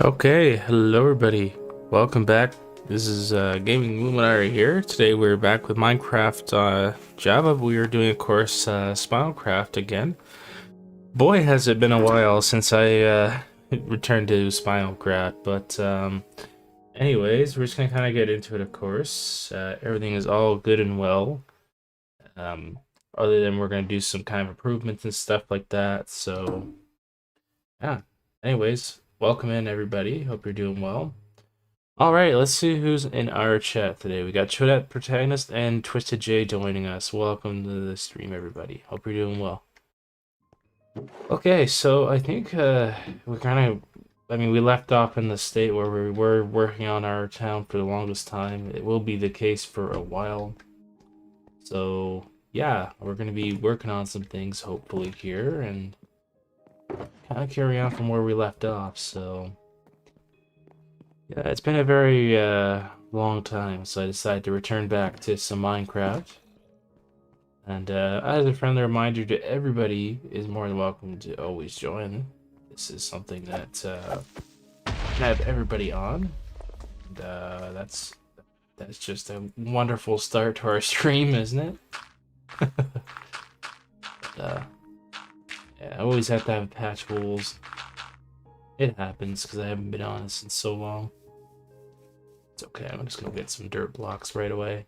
Okay, hello everybody. Welcome back. This is Gaming Luminary here. Today we're back with Minecraft Java. We are doing, of course, Spinalcraft again. Boy, has it been a while since I returned to Spinalcraft, but anyways, we're just gonna kind of get into it, of course. Everything is all good and well. Um, Other than we're gonna do some kind of improvements and stuff like that, so yeah. Anyways, welcome in everybody. Hope you're doing well. All right, let's see who's in our chat today. We got Chodat Protagonist and Twisted J joining us. Welcome to the stream, everybody. Hope you're doing well. Okay, so I think we we left off in the state where we were working on our town for the longest time. It will be the case for a while. So yeah, we're going to be working on some things hopefully here and kind of carry on from where we left off. So yeah, it's been a very long time, so I decided to return back to some Minecraft. And as a friendly reminder to everybody, is more than welcome to always join. This is something that can have everybody on. And that's just a wonderful start to our stream, isn't it? But, yeah, I always have to have patch holes. It happens because I haven't been on this in so long. It's okay, I'm just gonna get some dirt blocks right away.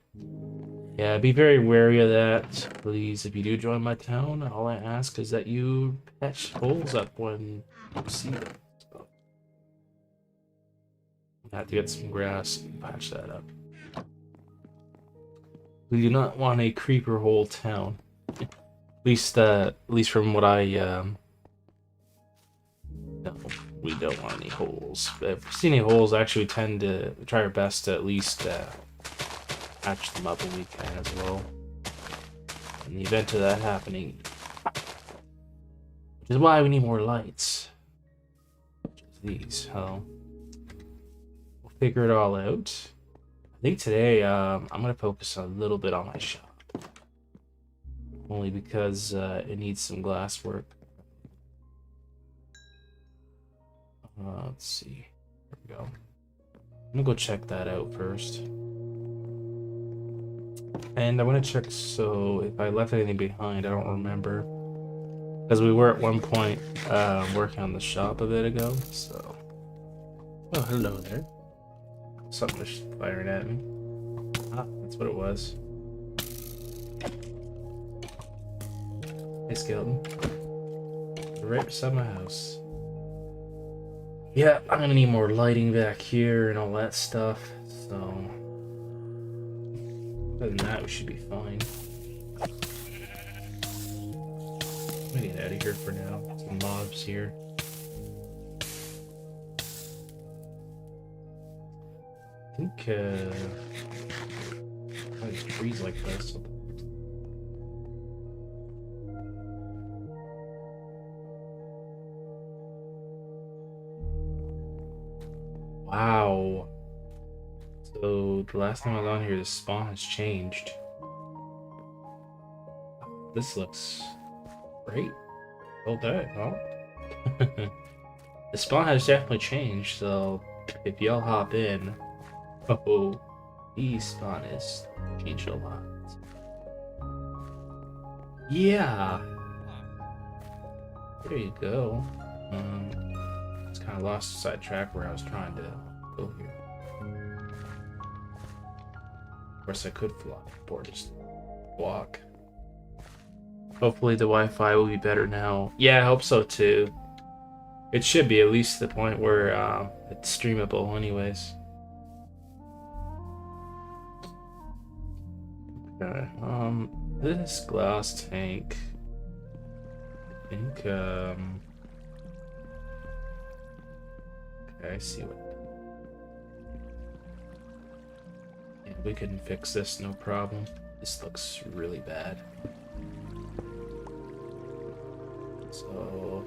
Yeah, be very wary of that. Please, if you do join my town, all I ask is that you patch holes up when you see them. So, I have to get some grass and patch that up. We do not want a creeper hole town. At least from what I no, we don't want any holes. If we see any holes, actually we tend to try our best to at least patch them up when we can as well. In the event of that happening, which is why we need more lights. Which is these, we'll figure it all out. I think today I'm gonna focus a little bit on my shop, only because it needs some glass work. Let's see. There we go. I'm gonna go check that out first. And I want to check so if I left anything behind, I don't remember. Because we were at one point working on the shop a bit ago, so. Oh, hello there. Something was firing at me. Ah, that's what it was. Hey, skeleton. Right beside my house. Yeah, I'm gonna need more lighting back here and all that stuff, so other than that, we should be fine. I'm gonna get out of here for now. Some mobs here. I think like trees like this. Wow. So the last time I was on here, the spawn has changed. This looks great. Well done, huh? The spawn has definitely changed, so if y'all hop in, oh, the spawn has changed a lot. Yeah. There you go. It's kind of lost sidetrack where I was trying to go here. Of course, I could fly or just walk. Hopefully, the Wi-Fi will be better now. Yeah, I hope so too. It should be at least the point where it's streamable, anyways. Okay. This glass tank. I think. Okay, I see what. Yeah, we can fix this, no problem. This looks really bad. So,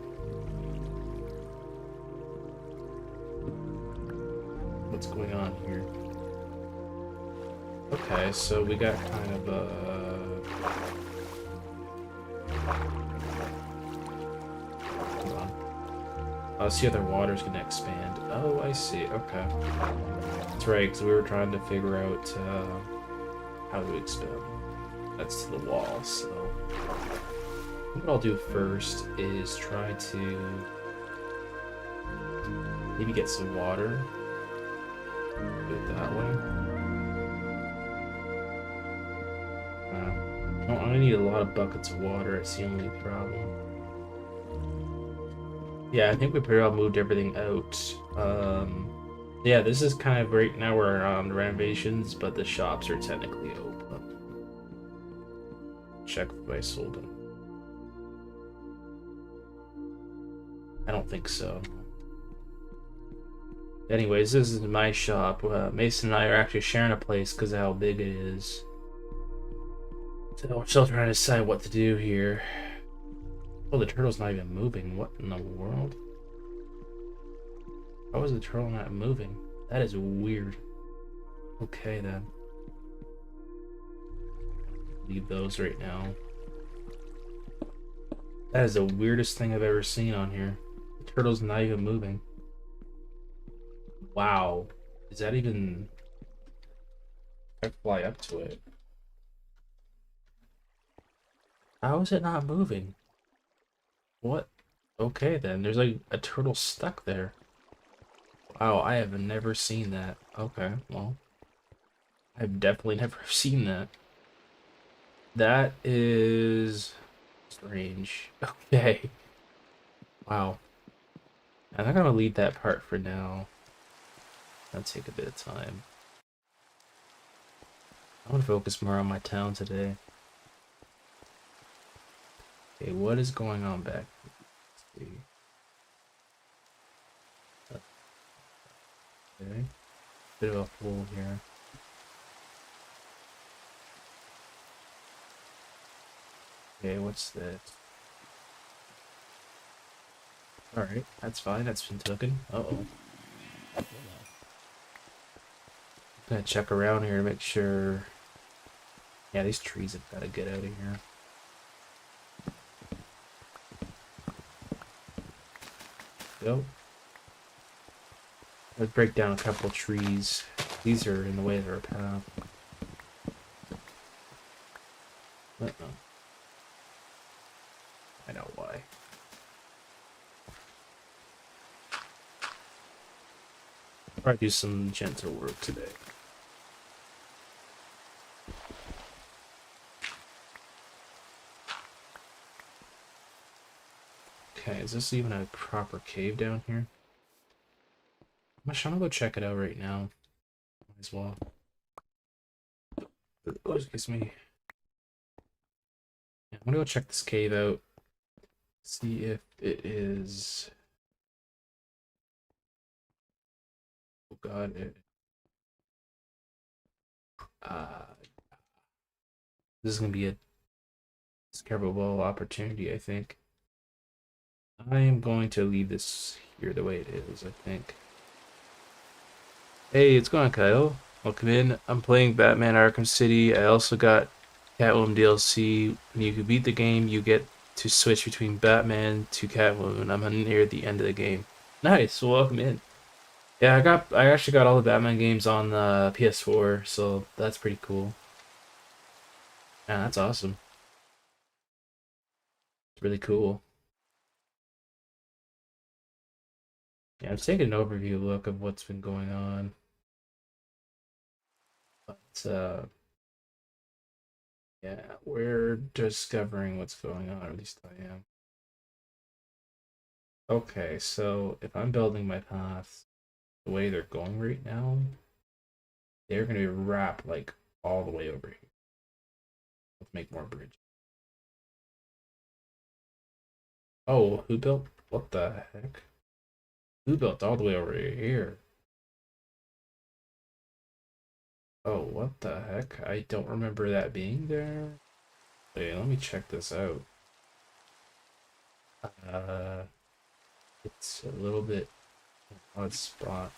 what's going on here? Okay, so we got kind of a... Hold on. See, other water's gonna expand. Oh, I see. Okay. That's right, because we were trying to figure out how to expand. That's to the wall, so... What I'll do first is try to maybe get some water. Do it that way. I'm gonna need a lot of buckets of water, it's the only problem. Yeah, I think we pretty well moved everything out. Yeah, this is kind of right now we're on renovations, but the shops are technically open. Check if I sold them. I don't think so. Anyways, this is my shop. Mason and I are actually sharing a place because of how big it is. So we're still trying to decide what to do here. Oh, the turtle's not even moving. What in the world? How is the turtle not moving? That is weird. Okay, then. Leave those right now. That is the weirdest thing I've ever seen on here. The turtle's not even moving. Wow. Is that even... I fly up to it. How is it not moving? What? Okay, then. There's like a turtle stuck there. Wow, I have never seen that. Okay, well. I've definitely never seen that. That is... strange. Okay. Wow. I'm not gonna leave that part for now. That'll take a bit of time. I want to focus more on my town today. Okay, what is going on back here? Let's see. Okay. Bit of a hole here. Okay, what's this? Alright, that's fine, that's been taken. Uh-oh. I'm gonna check around here to make sure... Yeah, these trees have got to get out of here. Go. Let's break down a couple trees. These are in the way of our path. Uh-oh. I know why. Probably do some gentle work today. Okay, is this even a proper cave down here? I'm gonna go check it out right now. Might as well. Oh, excuse me. Yeah, I'm gonna go check this cave out. See if it is... Oh god, this is gonna be a discoverable opportunity, I think. I am going to leave this here the way it is, I think. Hey, it's going, Kyle. Welcome in. I'm playing Batman Arkham City. I also got Catwoman DLC. When you beat the game, you get to switch between Batman to Catwoman. I'm near the end of the game. Nice, well, welcome in. Yeah, I actually got all the Batman games on the PS4, so that's pretty cool. Yeah, that's awesome. It's really cool. Yeah, I'm taking an overview look of what's been going on. But yeah, we're discovering what's going on, or at least I am. Okay, so if I'm building my paths the way they're going right now, they're gonna be wrapped like all the way over here. Let's make more bridge. Oh, who built? What the heck? Who built all the way over here? Oh, what the heck? I don't remember that being there. Wait, let me check this out. Uh, it's a little bit odd spot.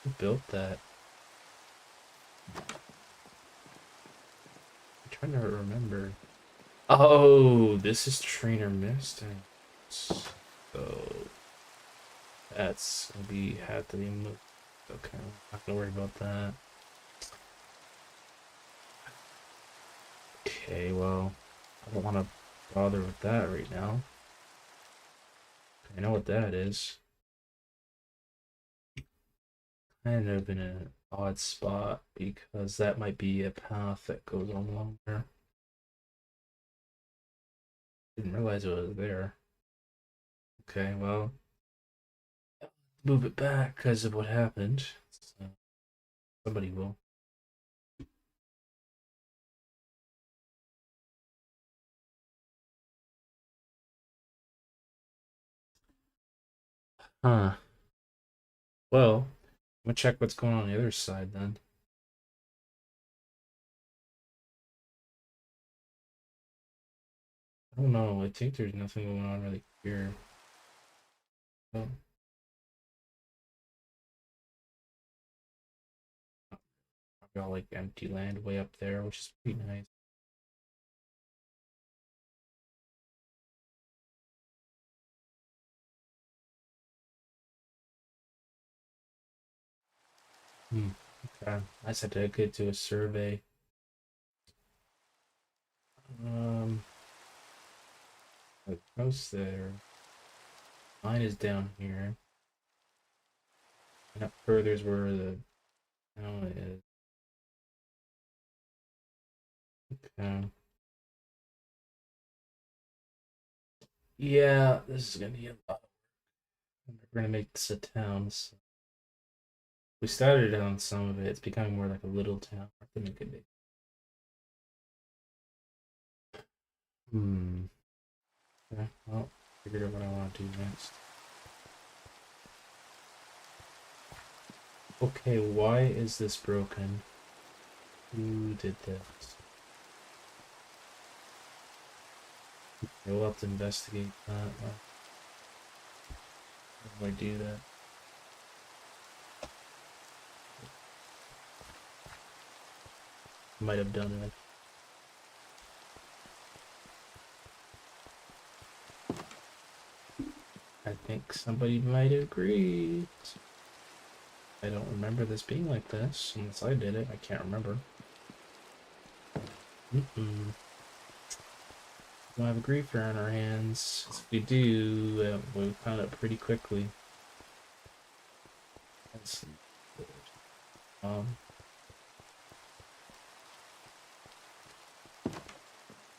Who built that? I'm trying to remember. Oh, this is Trainer Mustang. So That's gonna be had to be moved. Okay, not gonna worry about that. Okay, well, I don't want to bother with that right now. I know what that is. Kind of in an odd spot because that might be a path that goes along there. Didn't realize it was there. Okay, well, move it back because of what happened. So somebody will. Huh. Well, I'm gonna check what's going on the other side then. I don't know. I think there's nothing going on really here. Oh, I've got like empty land way up there, which is pretty nice. Hmm. Okay. I just had to get to a survey. Um, the coast there. Mine is down here. And up further is where the town is. Okay. Yeah, this is gonna be a lot. We're gonna make this a town. So we started on some of it. It's becoming more like a little town. I have to make it big. Hmm. Okay. Well, figured out what I want to do next. Okay, why is this broken? Who did this? We'll have to investigate that. How do I do that? Might have done it. I think somebody might agree. I don't remember this being like this, unless I did it. I can't remember. Don't have a griefer on our hands. If we do, we found it pretty quickly. That's um,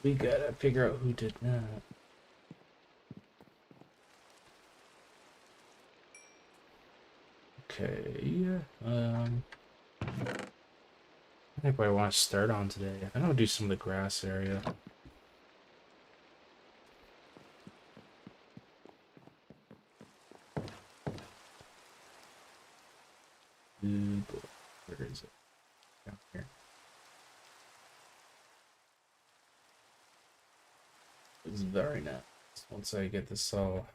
we gotta figure out who did that. Okay, I think what I want to start on today. I think I'll do some of the grass area. Ooh, boy. Where is it? Down here. It's very nice. Once I get this all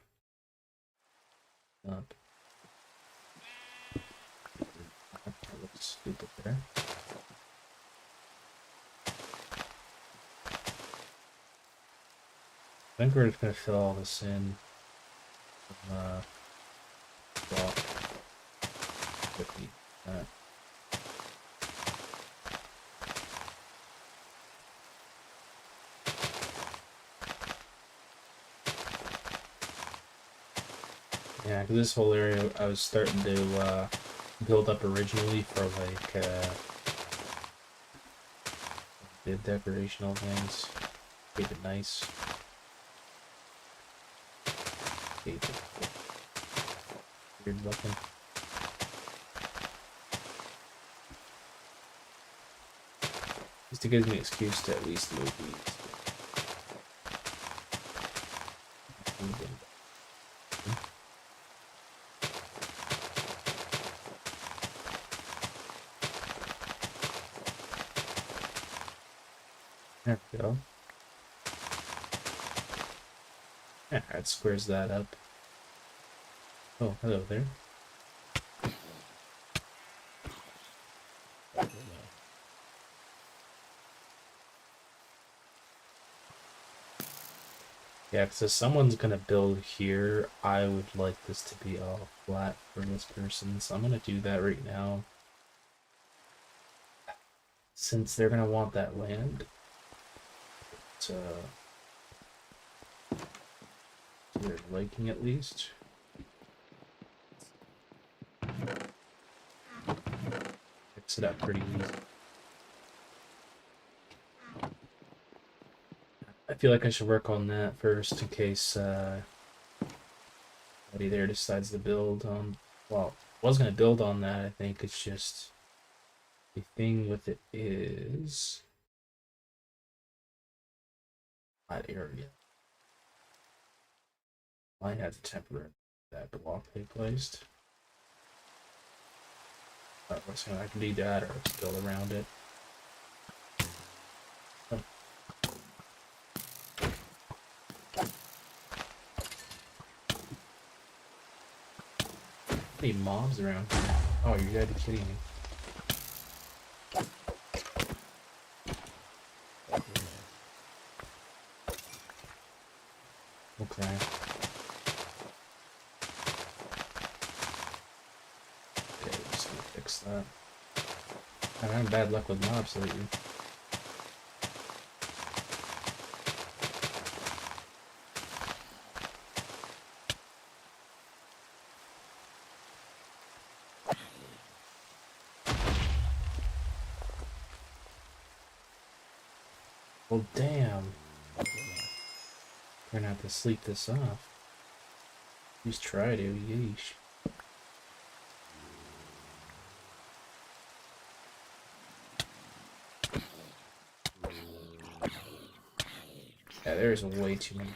up. That looks stupid there. I think we're just gonna fill all this in. Block quickly. Yeah, because this whole area I was starting to build up originally for like the decorational things. Keep it nice. Keep it weird looking. Just to give me an excuse to at least move these. There we go. Yeah, that squares that up. Oh, hello there. Yeah, because if someone's gonna build here, I would like this to be all flat for this person. So I'm gonna do that right now. Since they're gonna want that land. So they're liking at least. Fix it up pretty easy. I feel like I should work on that first in case somebody there decides to build on. Well, I was gonna build on that. I think it's just the thing with it is that area. Mine has a temporary that block they placed. I can do that or just build around it. Oh. Any mobs around here? Oh, you gotta be kidding me. Okay. Okay, just gonna fix that. I'm having bad luck with mobs lately. Well, damn. We're gonna have to sleep this off. Please try to, yeesh. Yeah, there's way too many.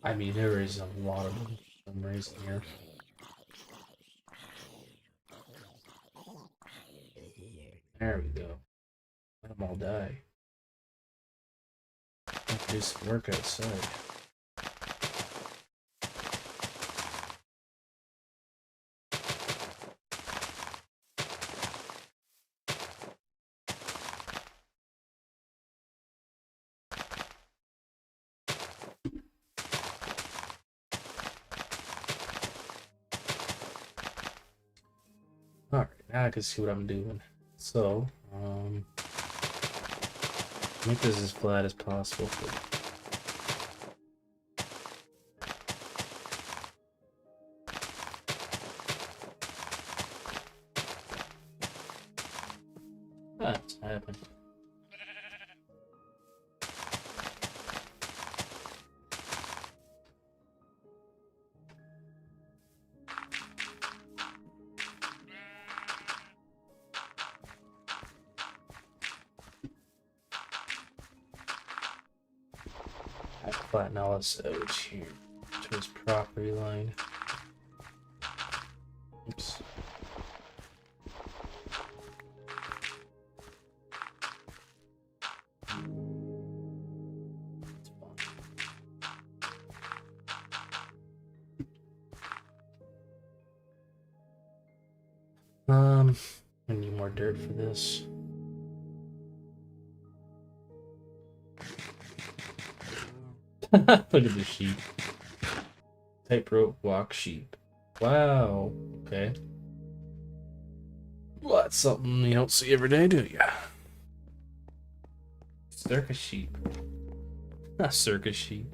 I mean, there is a lot of them for some reason here. There we go. Let them all die. I have to do some work outside. Alright, now I can see what I'm doing. So, make this as flat as possible. That's happened. I flatten all this out here to his property line. Oops. I need more dirt for this. Look at the sheep. Tightrope walk sheep. Wow. Okay. Well, that's something you don't see every day, do you? Circus sheep. Not circus sheep.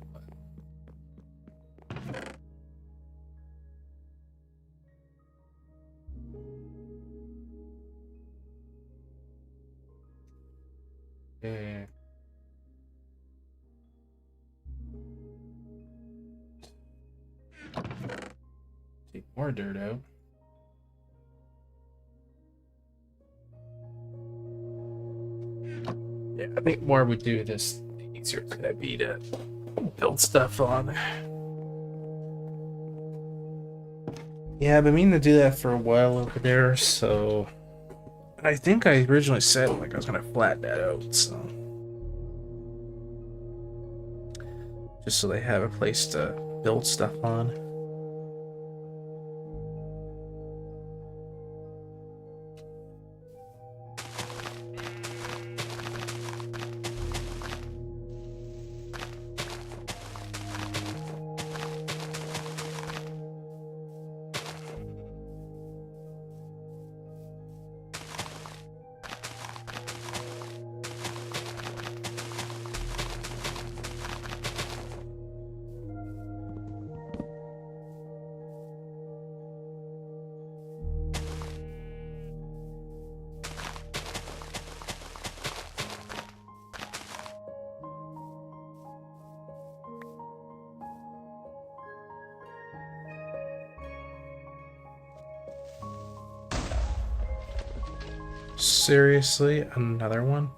Yeah. Take more dirt out. Yeah, I think more we do this, the easier it's gonna be to build stuff on. Yeah, I've been meaning to do that for a while over there, so I think I originally said like I was gonna flatten that out, so just so they have a place to build stuff on. Seriously? Another one?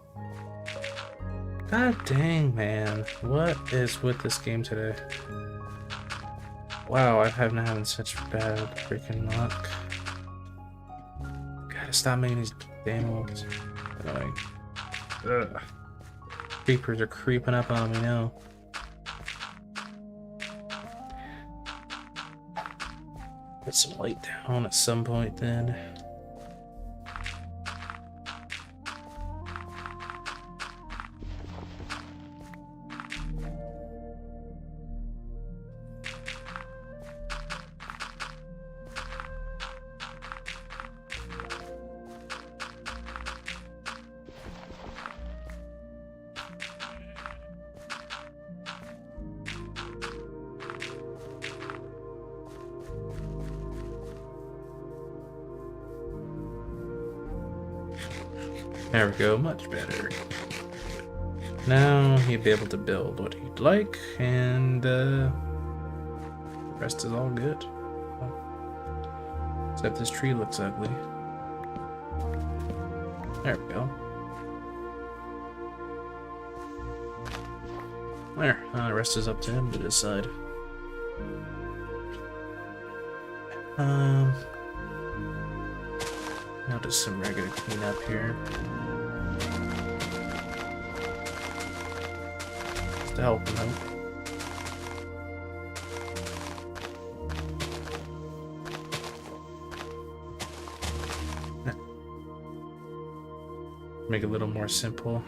God dang, man. What is with this game today? Wow, I have been having such bad freaking luck. Gotta stop making these damn old annoying. Ugh. Creepers are creeping up on me now. Put some light down at some point then. There we go, much better. Now he'd be able to build what he'd like, and the rest is all good. Except this tree looks ugly. There we go. There, the rest is up to him to decide. Now just some regular cleanup here. Just to help him out. Make it a little more simple.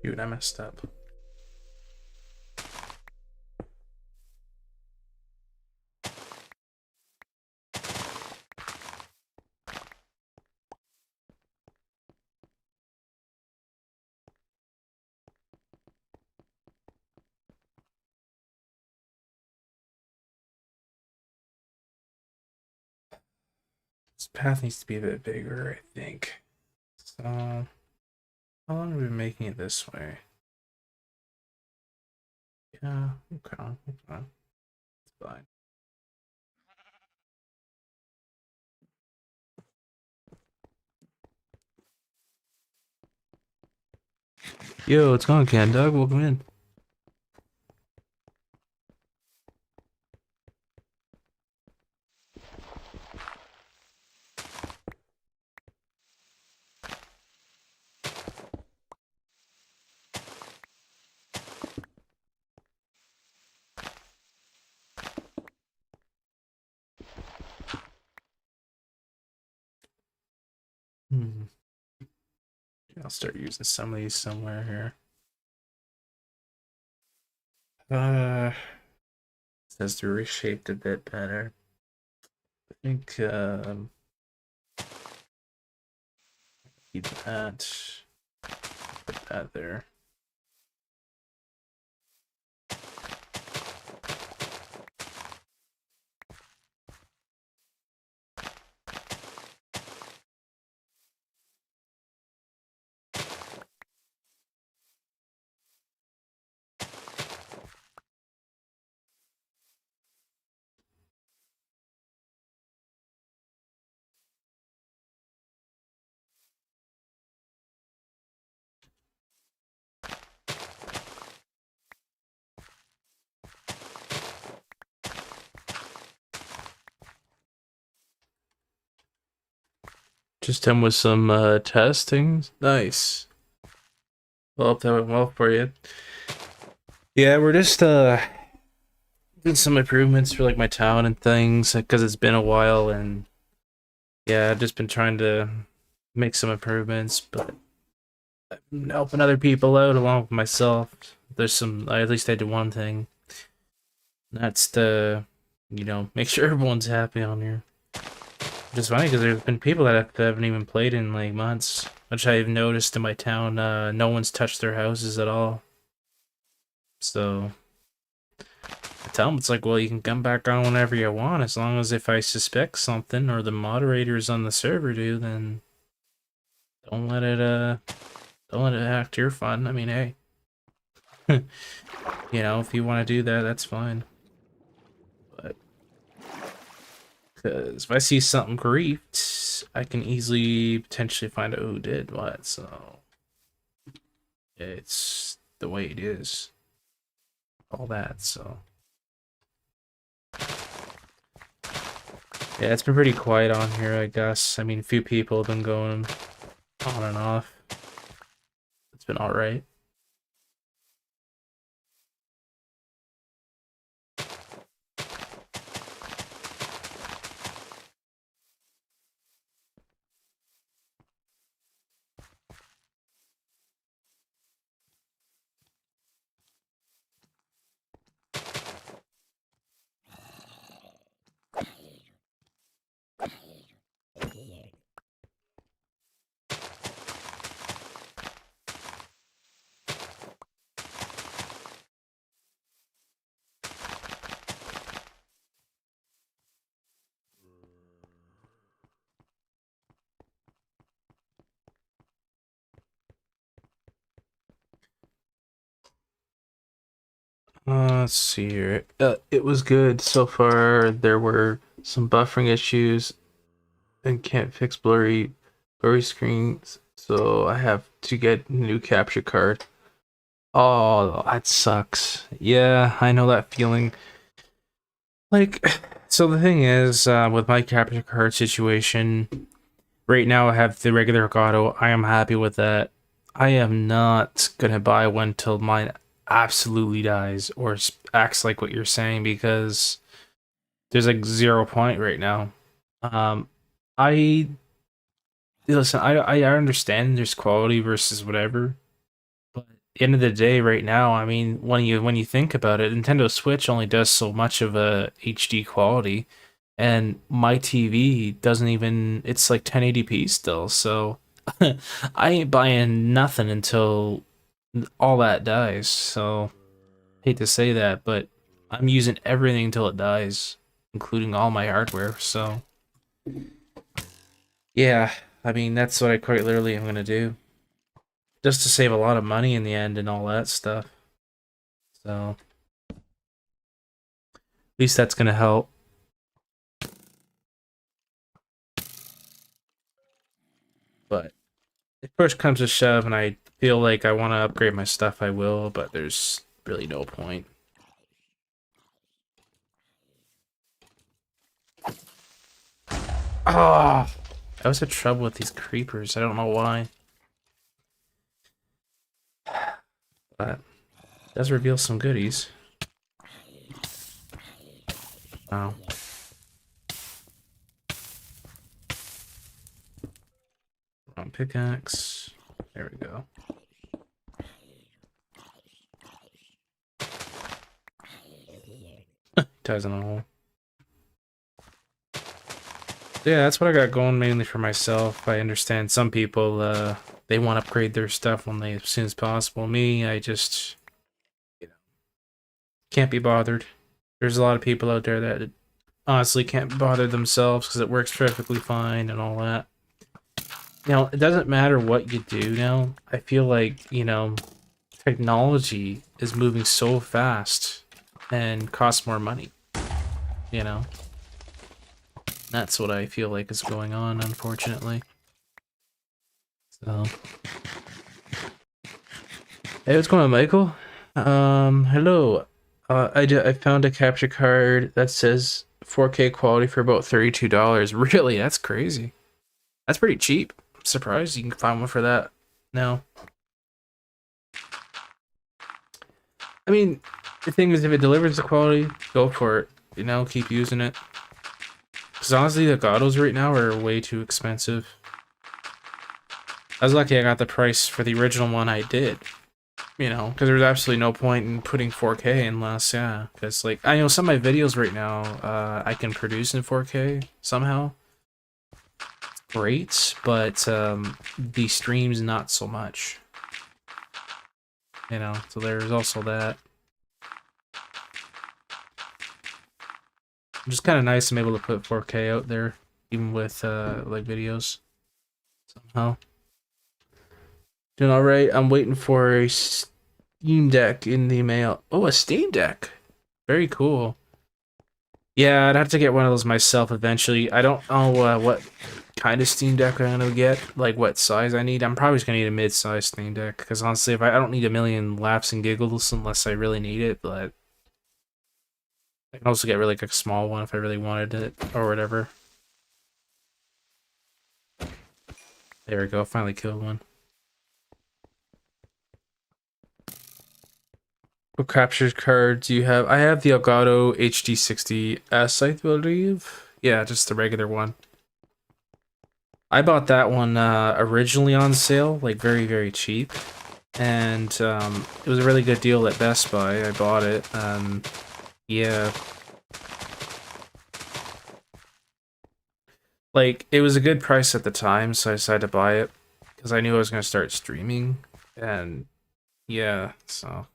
Shoot, I messed up. This path needs to be a bit bigger, I think. So, how long have we been making it this way? Yeah, okay, it's fine. Yo, what's going on, Cat Dog? Welcome in. I'll start using some of these somewhere here. It says they're reshaped a bit better. I think keep that. Put that there. Just done with some testing. Nice. Well, hope that went well for you. Yeah, we're just doing some improvements for like my town and things because it's been a while, and yeah, I've just been trying to make some improvements, but helping other people out along with myself. There's some, at least I did one thing. That's to, make sure everyone's happy on here. Which is funny because there's been people that haven't even played in like months, which I've noticed in my town. No one's touched their houses at all. So I tell them, it's like, well, you can come back on whenever you want, as long as if I suspect something or the moderators on the server do, then don't let it act your fun. I mean, hey, if you want to do that, that's fine. But because if I see something griefed, I can easily potentially find out who did what. So it's the way it is. All that. So yeah, it's been pretty quiet on here, I guess. I mean, a few people have been going on and off. It's been all right. Let's see here. It was good so far. There were some buffering issues and can't fix blurry screens, so I have to get a new capture card. Oh, that sucks. Yeah, I know that feeling. Like, so the thing is, with my capture card situation, right now I have the regular Elgato. I am happy with that. I am not gonna buy one till mine absolutely dies or acts like what you're saying, because there's like 0 point right now. Um, I listen. I understand there's quality versus whatever, but at the end of the day, right now, I mean, when you think about it, Nintendo Switch only does so much of a HD quality, and my TV doesn't even. It's like 1080p still, so I ain't buying nothing until all that dies. So hate to say that, but I'm using everything until it dies, including all my hardware. So yeah, I mean, that's what I quite literally am gonna do, just to save a lot of money in the end and all that stuff. So at least that's gonna help. But if push comes to shove and I feel like I want to upgrade my stuff, I will, but there's really no point. Ah, I was had trouble with these creepers. I don't know why. But it does reveal some goodies. Wow. Wrong pickaxe. There we go. Ties in a hole. Yeah, that's what I got going mainly for myself. I understand some people, they want to upgrade their stuff as soon as possible. Me, I just, can't be bothered. There's a lot of people out there that honestly can't bother themselves because it works perfectly fine and all that. It doesn't matter what you do now. I feel like, technology is moving so fast and costs more money. That's what I feel like is going on, unfortunately. So, hey, what's going on, Michael? Hello. I found a capture card that says 4K quality for about $32. Really? That's crazy. That's pretty cheap. I'm surprised you can find one for that now. I mean, the thing is, if it delivers the quality, go for it. Keep using it. Because honestly, the Gatos right now are way too expensive. I was lucky I got the price for the original one I did. You know, because there's absolutely no point in putting 4K unless, yeah, because like I know some of my videos right now, I can produce in 4K somehow. Great, but the streams not so much. You know, so there's also that. Just kind of nice I'm able to put 4K out there, even with like videos somehow. Doing all right. I'm waiting for a Steam Deck in the mail. Oh, a Steam Deck. Very cool. Yeah, I'd have to get one of those myself eventually. I don't know what kind of Steam Deck I'm gonna get, like what size I need. I'm probably just gonna need a mid-size Steam Deck because honestly, if I don't need a million laughs and giggles unless I really need it, but I can also get really like a small one if I really wanted it or whatever. There we go. Finally killed one. What captures card do you have? I have the Elgato HD60S, I believe. Yeah, just the regular one. I bought that one originally on sale, like very, very cheap. And it was a really good deal at Best Buy. I bought it. Yeah. Like, it was a good price at the time, so I decided to buy it. Because I knew I was going to start streaming. And yeah, so...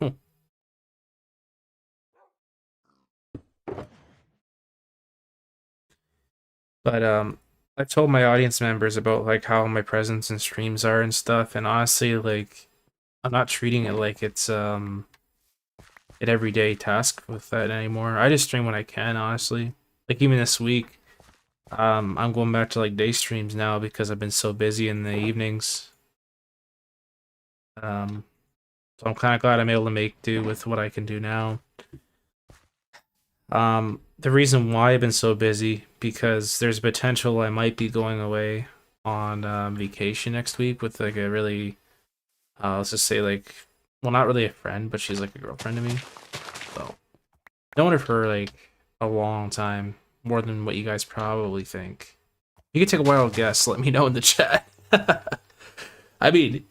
But I told my audience members about like how my presence and streams are and stuff, and honestly, like I'm not treating it like it's an everyday task with that anymore. I just stream when I can, honestly. Like even this week, I'm going back to like day streams now because I've been so busy in the evenings. So I'm kind of glad I'm able to make do with what I can do now. The reason why I've been so busy because there's potential I might be going away on vacation next week with like a really, let's just say like, well, not really a friend, but she's like a girlfriend to me. So, known her for like a long time, more than what you guys probably think. You can take a wild guess. Let me know in the chat. I mean,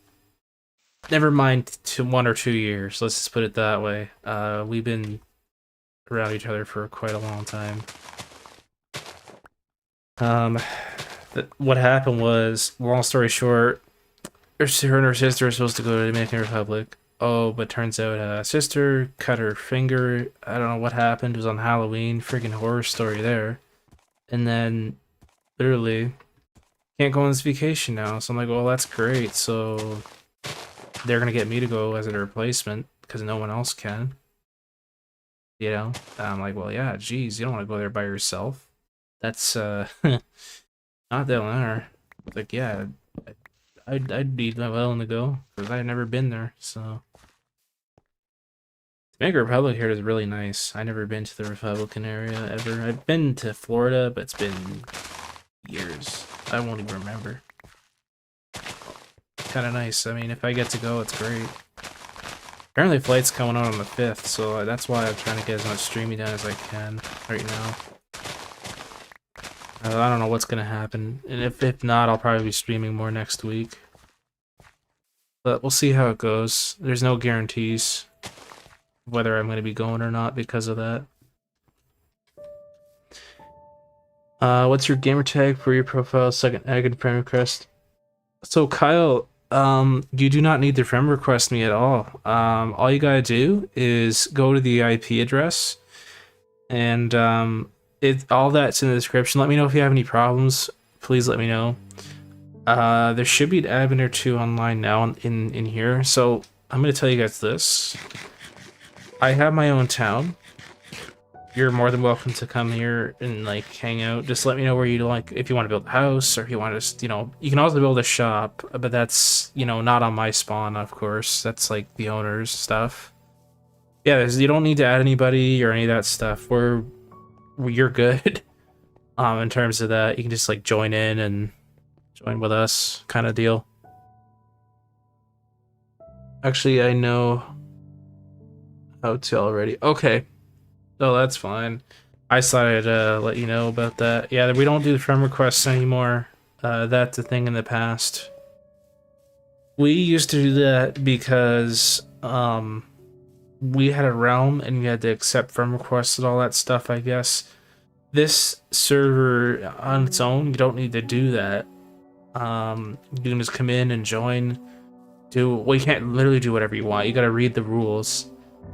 never mind to 1 or 2 years. Let's just put it that way. We've been around each other for quite a long time. What happened was, long story short, her and her sister were supposed to go to the Dominican Republic. Oh, but turns out sister cut her finger. I don't know what happened. It was on Halloween. Freaking horror story there. And then, literally, can't go on this vacation now. So I'm like, well, that's great. So they're gonna get me to go as a replacement because no one else can. You know? And I'm like, well, yeah, geez, you don't want to go there by yourself. That's not that honor. Like, yeah, I'd be willing to go because I've never been there. So, Dominican Republic here is really nice. I've never been to the Republican area ever. I've been to Florida, but it's been years. I won't even remember. Kind of nice. I mean, if I get to go, it's great. Apparently, flight's coming on the 5th, so that's why I'm trying to get as much streaming done as I can right now. I don't know what's gonna happen, and if not, I'll probably be streaming more next week. But we'll see how it goes. There's no guarantees whether I'm gonna be going or not because of that. What's your gamer tag for your profile? Second egg and friend request. So Kyle, you do not need to friend request me at all. All you gotta do is go to the IP address, and all that's in the description. Let me know if you have any problems. Please let me know. There should be an admin or two online now in here. So I'm gonna tell you guys this. I have my own town. You're more than welcome to come here and like hang out. Just let me know where you like, if you want to build a house or if you want to just, you know, you can also build a shop, but that's, you know, not on my spawn, of course. That's like the owner's stuff. Yeah, you don't need to add anybody or any of that stuff. You're good. In terms of that, you can just like join in and join with us kind of deal. Actually, I know how to already. Okay. No, that's fine. I thought I'd let you know about that. Yeah, we don't do friend requests anymore. That's a thing in the past. We used to do that because we had a realm and you had to accept friend requests and all that stuff, I guess. This server on its own, you don't need to do that. You can just come in and join. Well, you can't literally do whatever you want. You gotta read the rules.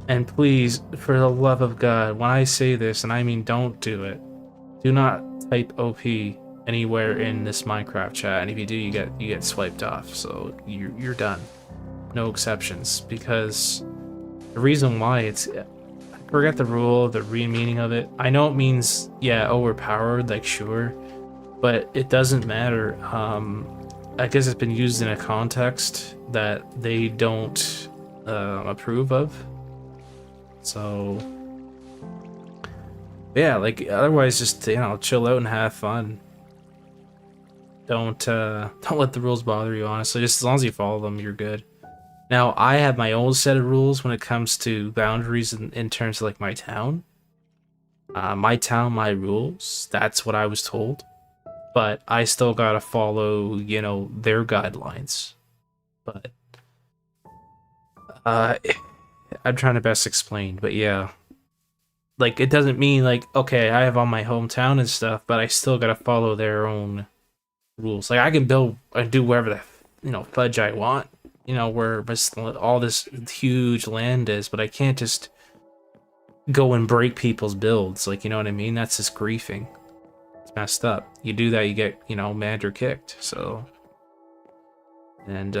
And please, for the love of God, when I say this, and I mean don't do it, do not type OP anywhere in this Minecraft chat. And if you do, you get swiped off. So you're done. No exceptions. Because the reason why I forget the rule, the real meaning of it. I know it means, yeah, overpowered, like sure, but it doesn't matter. I guess it's been used in a context that they don't approve of. So yeah, like otherwise, just chill out and have fun. Don't let the rules bother you. Honestly, just as long as you follow them, you're good. Now I have my own set of rules when it comes to boundaries in terms of like my town. My town, my rules. That's what I was told. But I still gotta follow, their guidelines. But I'm trying to best explain, but yeah. Like, it doesn't mean, like, okay, I have all my hometown and stuff, but I still gotta follow their own rules. Like, I can build and do wherever the, fudge I want, where all this huge land is, but I can't just go and break people's builds. Like, you know what I mean? That's just griefing. It's messed up. You do that, you get, mad or kicked, so. And,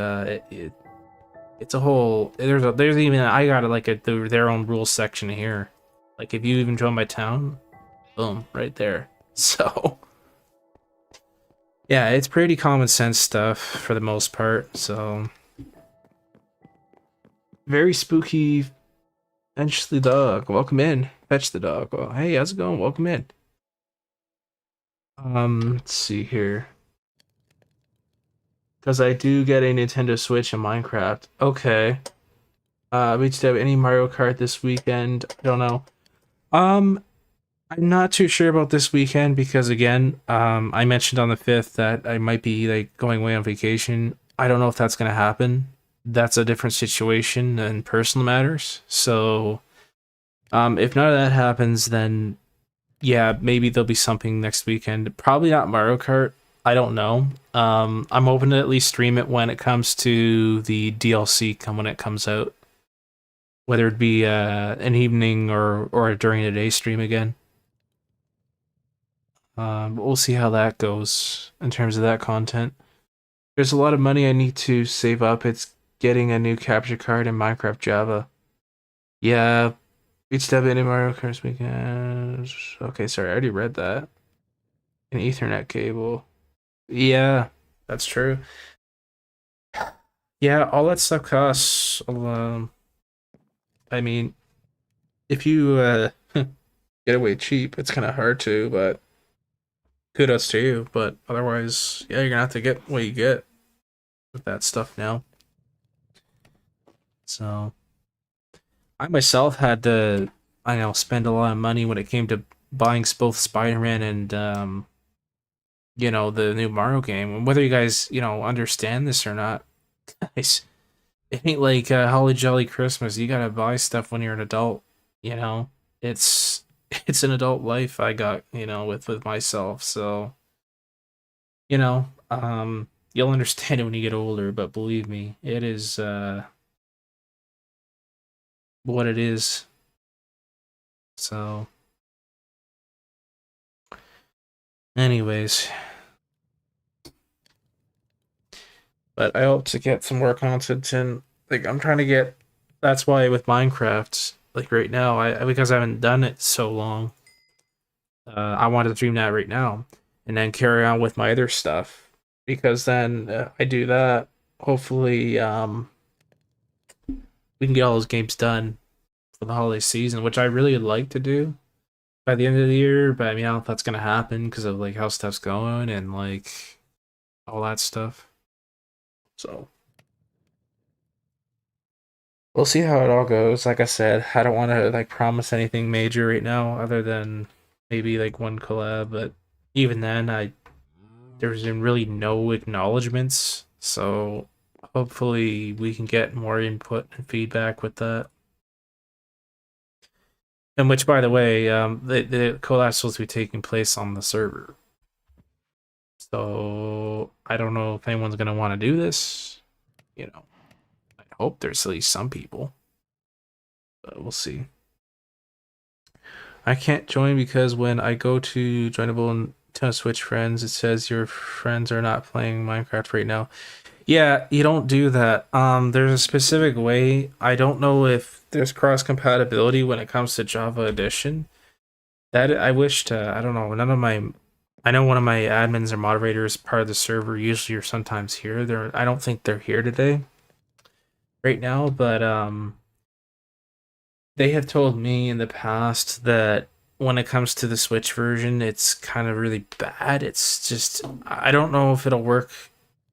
it's a whole, there's even, I got like their own rules section here. Like, if you even join my town, boom, right there. So, yeah, it's pretty common sense stuff for the most part. So, very spooky. Fetch the dog. Welcome in. Fetch the dog. Well, hey, how's it going? Welcome in. Let's see here. Because I do get a Nintendo Switch and Minecraft. Okay. We just have any Mario Kart this weekend. I don't know. I'm not too sure about this weekend because again, I mentioned on the 5th that I might be like going away on vacation. I don't know if that's gonna happen. That's a different situation than personal matters. So, if none of that happens, then yeah, maybe there'll be something next weekend. Probably not Mario Kart. I don't know. I'm hoping to at least stream it when it comes to the DLC when it comes out. Whether it be an evening or during the day stream again. We'll see how that goes in terms of that content. There's a lot of money I need to save up. It's getting a new capture card in Minecraft Java. Yeah, each step in Mario Kart weekend. Okay, sorry, I already read that. An Ethernet cable. Yeah, that's true. Yeah, all that stuff costs. I mean, if you get away cheap, it's kind of hard to, but kudos to you. But otherwise, yeah, you're gonna have to get what you get with that stuff now. So, I myself had to, spend a lot of money when it came to buying both Spider-Man and, the new Mario game. And whether you guys, understand this or not, guys, it ain't like Holly Jolly Christmas. You gotta buy stuff when you're an adult. You know, it's it's an adult life I got. With myself. So, you'll understand it when you get older. But believe me, it is what it is. So, anyways, but I hope to get some more content in. Like, I'm trying to get. That's why with Minecraft, like right now, I because I haven't done it so long. I wanted to stream that right now, and then carry on with my other stuff because then I do that. Hopefully, we can get all those games done for the holiday season, which I really would like to do by the end of the year. But I mean, I don't know if that's gonna happen because of like how stuff's going and like all that stuff. So we'll see how it all goes. Like I said, I don't want to like promise anything major right now, other than maybe like one collab. But even then, there's been really no acknowledgements. So hopefully we can get more input and feedback with that. And which, by the way, the collab's supposed to be taking place on the server. So I don't know if anyone's gonna want to do this. You know, I hope there's at least some people, but we'll see. I can't join because when I go to joinable and to Switch friends, it says your friends are not playing Minecraft right now. Yeah, you don't do that. There's a specific way. I don't know if there's cross compatibility when it comes to Java Edition. That I wish to. I don't know. None of my. I know one of my admins or moderators, part of the server, usually or sometimes here. I don't think they're here today, right now, but they have told me in the past that when it comes to the Switch version, it's kind of really bad. It's just I don't know if it'll work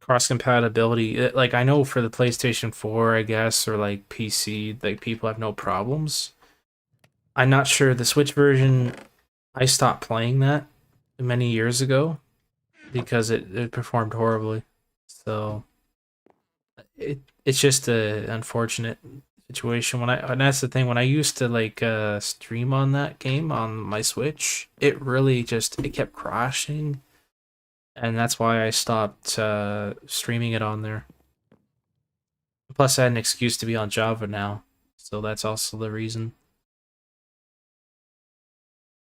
cross compatibility. Like I know for the PlayStation 4, I guess, or like PC, like people have no problems. I'm not sure the Switch version. I stopped playing that many years ago because it performed horribly. So it's just a unfortunate situation. And that's the thing, when I used to like stream on that game on my Switch, it really just it kept crashing, and that's why I stopped streaming it on there. Plus I had an excuse to be on Java now, so that's also the reason.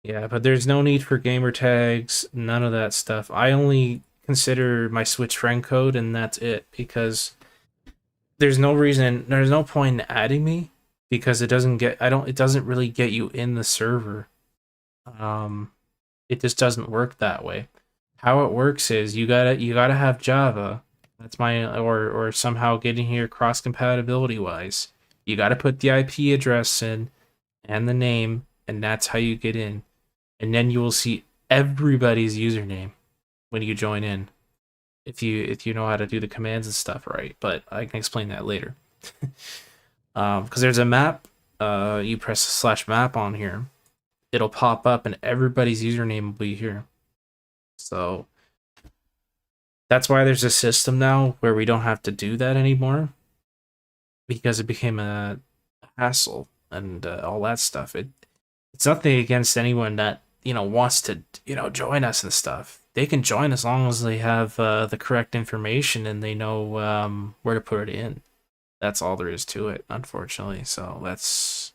Yeah, but there's no need for gamer tags, none of that stuff. I only consider my Switch friend code and that's it, because there's no point in adding me because it doesn't really get you in the server. Um it just doesn't work that way. How it works is you gotta have Java. That's my or somehow getting here cross compatibility wise. You gotta put the IP address in and the name, and that's how you get in. And then you will see everybody's username when you join in. If you know how to do the commands and stuff right, but I can explain that later. Because there's a map, you press slash map on here, it'll pop up and everybody's username will be here. So that's why there's a system now where we don't have to do that anymore, because it became a hassle and all that stuff. It's nothing against anyone that wants to join us and stuff. They can join as long as they have the correct information and they know where to put it in. That's all there is to it, unfortunately. So that's,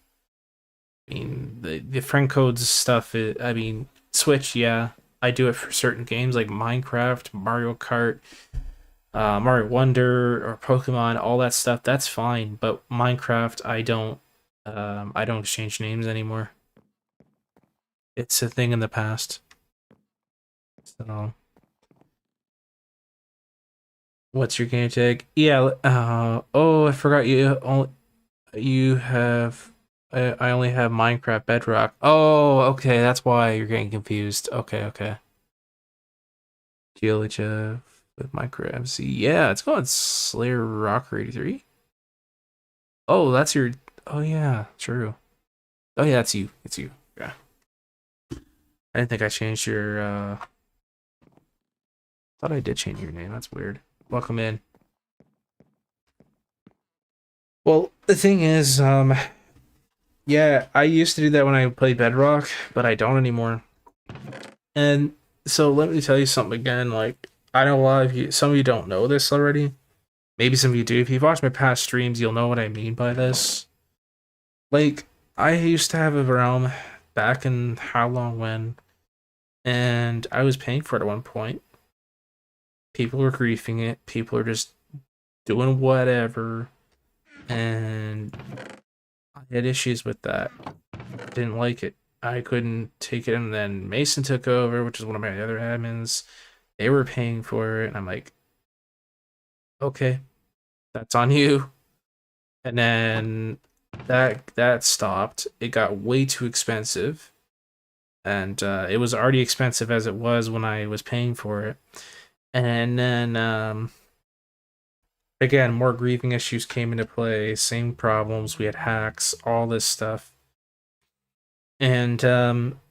I mean, the friend codes stuff. I mean, Switch, yeah, I do it for certain games like Minecraft, Mario Kart, Mario Wonder, or Pokemon. All that stuff, that's fine. But Minecraft, I don't. I don't exchange names anymore. It's a thing in the past. So, what's your game tag? Yeah. Oh, I forgot you have. I only have Minecraft Bedrock. Oh, okay, that's why you're getting confused. Okay. GLHF with Micro MC. Yeah, it's called Slayer Rocker 83. Oh, that's your. Oh yeah, true. Oh yeah, it's you. It's you. Yeah. I didn't think I changed your. Thought I did change your name. That's weird. Welcome in. Well, the thing is, yeah, I used to do that when I played Bedrock, but I don't anymore. And so let me tell you something again. Like, I know a lot of you, some of you don't know this already. Maybe some of you do. If you've watched my past streams, you'll know what I mean by this. Like, I used to have a realm back in how long when, and I was paying for it at one point. People were griefing it. People were just doing whatever. And I had issues with that. Didn't like it. I couldn't take it. And then Mason took over, which is one of my other admins. They were paying for it. And I'm like, okay, that's on you. And then that stopped. It got way too expensive. And it was already expensive as it was when I was paying for it. And then again, more grieving issues came into play, same problems, we had hacks, all this stuff. And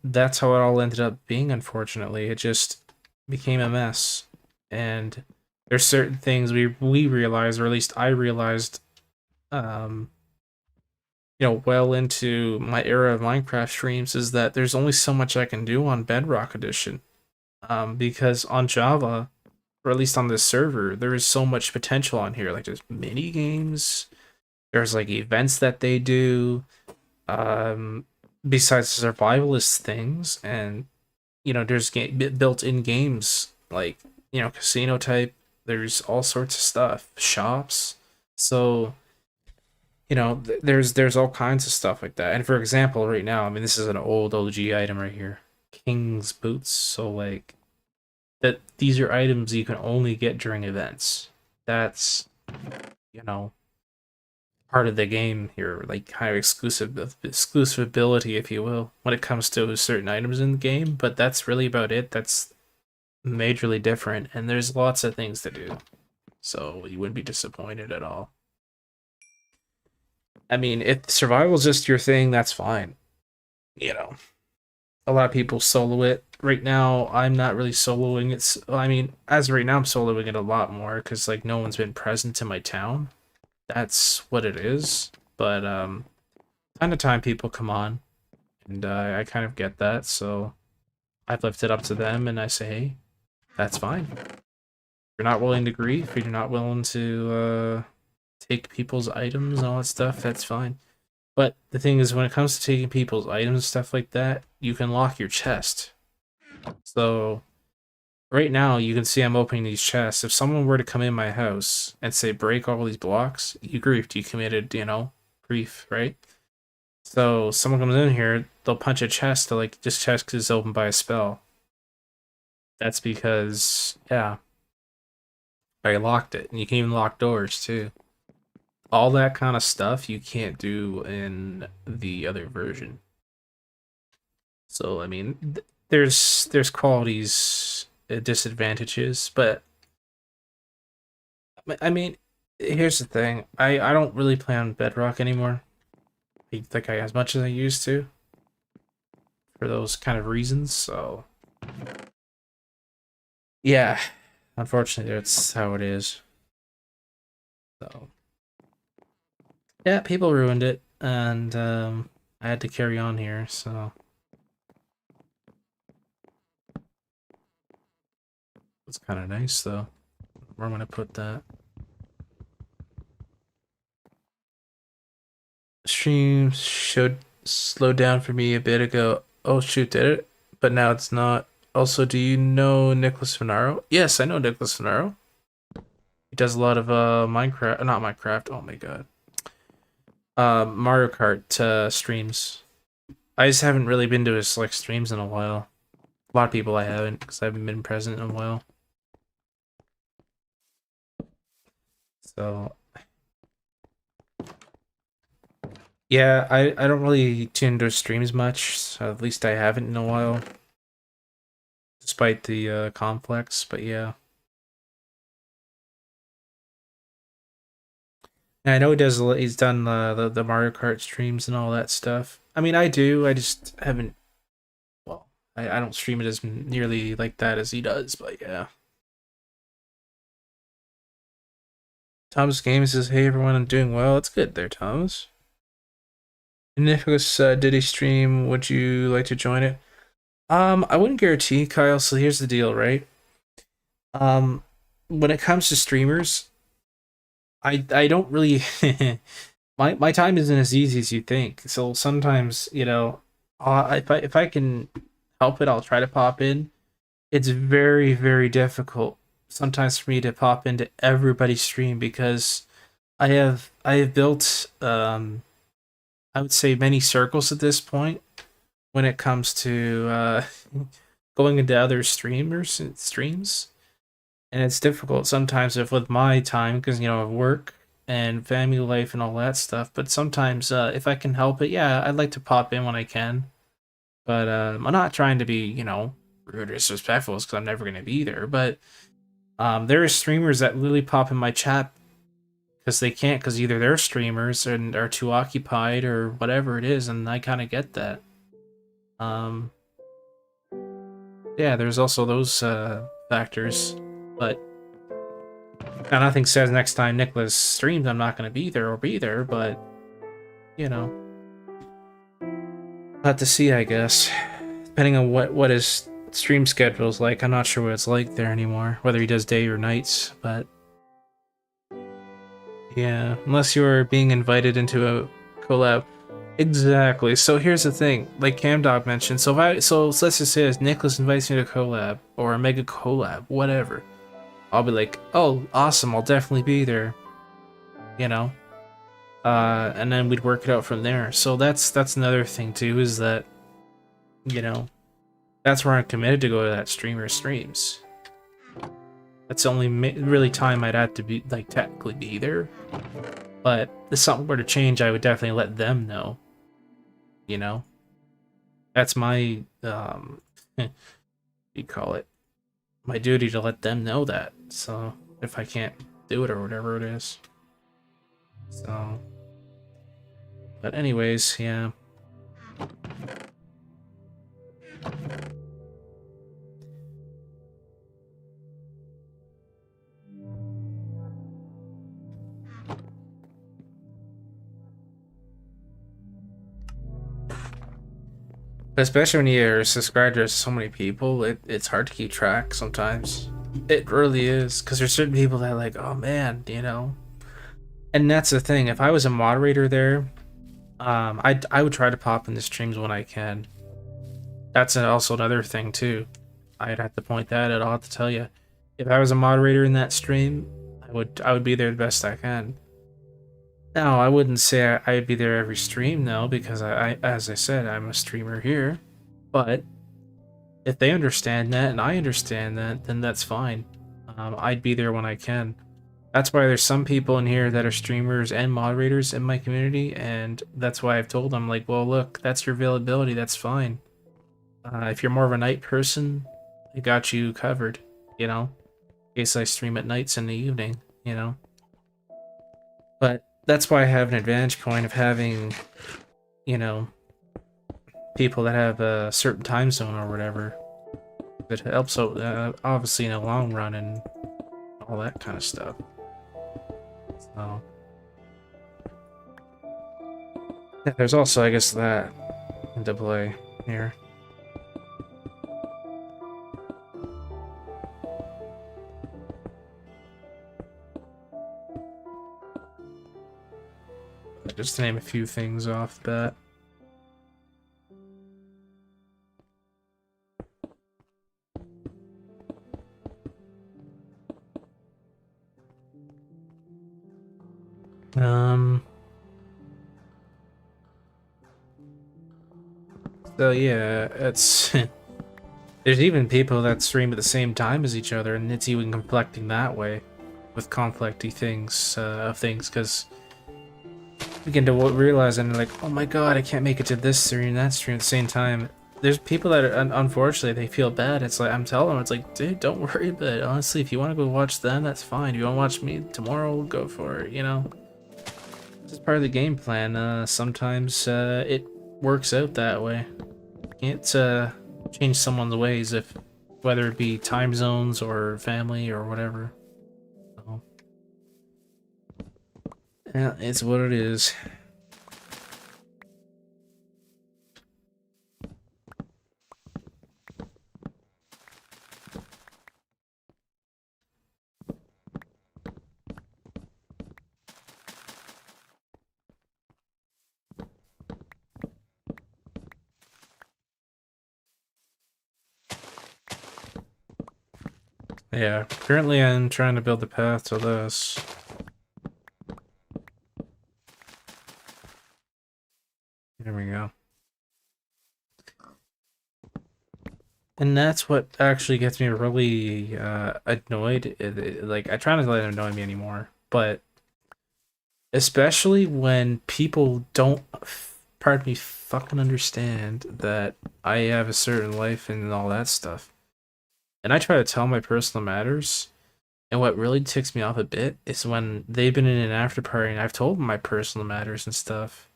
that's how it all ended up being, unfortunately. It just became a mess. And there's certain things we realized, or at least I realized, um, well into my era of Minecraft streams, is that there's only so much I can do on Bedrock Edition. Because on Java, or at least on this server, there is so much potential on here. Like there's mini games, there's like events that they do, um, besides the survivalist things, and there's built-in games like casino type. There's all sorts of stuff, shops. So there's all kinds of stuff like that. And for example, right now, I mean, this is an old OG item right here, King's boots. So like that, these are items you can only get during events. That's you know part of the game here, like kind of exclusive ability, if you will, when it comes to certain items in the game. But that's really about it. That's majorly different, and there's lots of things to do, so you wouldn't be disappointed at all. I mean, if survival's just your thing, that's fine. A lot of people solo it. Right now, I'm not really soloing it. I mean, as of right now, I'm soloing it a lot more because like no one's been present in my town. That's what it is. But time to time, people come on, and I kind of get that. So I've left it up to them, and I say, hey, that's fine. If you're not willing to grief, if you're not willing to take people's items and all that stuff, that's fine. But the thing is, when it comes to taking people's items and stuff like that, you can lock your chest. So right now, you can see I'm opening these chests. If someone were to come in my house and say, break all these blocks, you griefed, you committed, grief, right? So someone comes in here, they'll punch a chest to like, this chest is opened by a spell. That's because, yeah, I locked it. And you can even lock doors too. All that kind of stuff you can't do in the other version. So I mean, there's qualities, disadvantages, but I mean, here's the thing. I don't really play on Bedrock anymore. Like as much as I used to, for those kind of reasons. So yeah, unfortunately, that's how it is. So yeah, people ruined it, and I had to carry on here. So it's kind of nice, though. Where am I gonna put that? Stream showed slowed down for me a bit ago. Oh shoot, did it? But now it's not. Also, do you know Nicholas Finaro? Yes, I know Nicholas Finaro. He does a lot of Minecraft, not Minecraft. Oh my god. Mario Kart streams. I just haven't really been to his like streams in a while. A lot of people I haven't, because I haven't been present in a while. So yeah, I don't really tune into streams much. So at least I haven't in a while, despite the complex. But yeah, and I know he does. He's done the Mario Kart streams and all that stuff. I mean, I do. I just haven't. Well, I don't stream it as nearly like that as he does. But yeah. Thomas Games says, "Hey everyone, I'm doing well. It's good there, Thomas." Nicholas did a stream. Would you like to join it? I wouldn't guarantee, Kyle. So here's the deal, right? Um, when it comes to streamers, I don't really my time isn't as easy as you think. So sometimes, if I can help it, I'll try to pop in. It's very, very difficult sometimes for me to pop into everybody's stream because I have built I would say many circles at this point when it comes to going into other streams, and it's difficult sometimes if with my time because of work and family life and all that stuff. But sometimes if I can help it, yeah, I'd like to pop in when I can. But I'm not trying to be rude or disrespectful because I'm never gonna be there. But there are streamers that literally pop in my chat because they can't, because either they're streamers and are too occupied or whatever it is, and I kind of get that. Um, yeah, there's also those factors, but Now, nothing says next time Nicholas streams I'm not going to be there, but, you know, we'll have to see, I guess. Depending on what his stream schedule is like, I'm not sure what it's like there anymore, whether he does day or nights, but yeah, unless you're being invited into a collab. Exactly. So here's the thing, like CamDog mentioned. So let's just say if Nicholas invites me to a collab or a mega collab, whatever, I'll be like, oh, awesome, I'll definitely be there. You know, and then we'd work it out from there. So that's another thing too, is that, you know, that's where I'm committed to go to that streamer streams. That's the only really time I'd have to be, like, technically be there. But if something were to change, I would definitely let them know. You know? That's my, what do you call it? My duty to let them know that. So, if I can't do it or whatever it is. So. But anyways, yeah. Especially when you're subscribed to so many people, it's hard to keep track sometimes. It really is, because there's certain people that are like, oh man, you know. And that's the thing, if I was a moderator there, I would try to pop in the streams when I can. That's also another thing too. I'd have to point that out. I'll have to tell you, if I was a moderator in that stream, I would be there the best I can. Now, I wouldn't say I'd be there every stream, though, because as I said, I'm a streamer here. But if they understand that and I understand that, then that's fine. I'd be there when I can. That's why there's some people in here that are streamers and moderators in my community, and that's why I've told them, like, well, look, that's your availability, that's fine. If you're more of a night person, I got you covered, you know? In case I stream at nights in the evening, you know? But that's why I have an advantage point of having, you know, people that have a certain time zone or whatever. It helps out, obviously, in the long run and all that kind of stuff. So, yeah, there's also, I guess, that into play here. Just to name a few things off the bat. So yeah, it's there's even people that stream at the same time as each other, and it's even conflicting that way, with conflicty things because begin to realize and like, oh my god, I can't make it to this stream, that stream at the same time. There's people that are, unfortunately, they feel bad. It's like, I'm telling them, it's like, dude, don't worry about it. Honestly, if you want to go watch them, that's fine. If you want to watch me tomorrow, go for it, you know? It's just part of the game plan. Sometimes it works out that way. You can't change someone's ways, if whether it be time zones or family or whatever. So, yeah, it's what it is. Yeah, currently I'm trying to build the path to this. There we go. And that's what actually gets me really annoyed. Like, I try not to let it annoy me anymore, but especially when people don't, pardon me, fucking understand that I have a certain life and all that stuff. And I try to tell my personal matters, and what really ticks me off a bit is when they've been in an after party and I've told them my personal matters and stuff,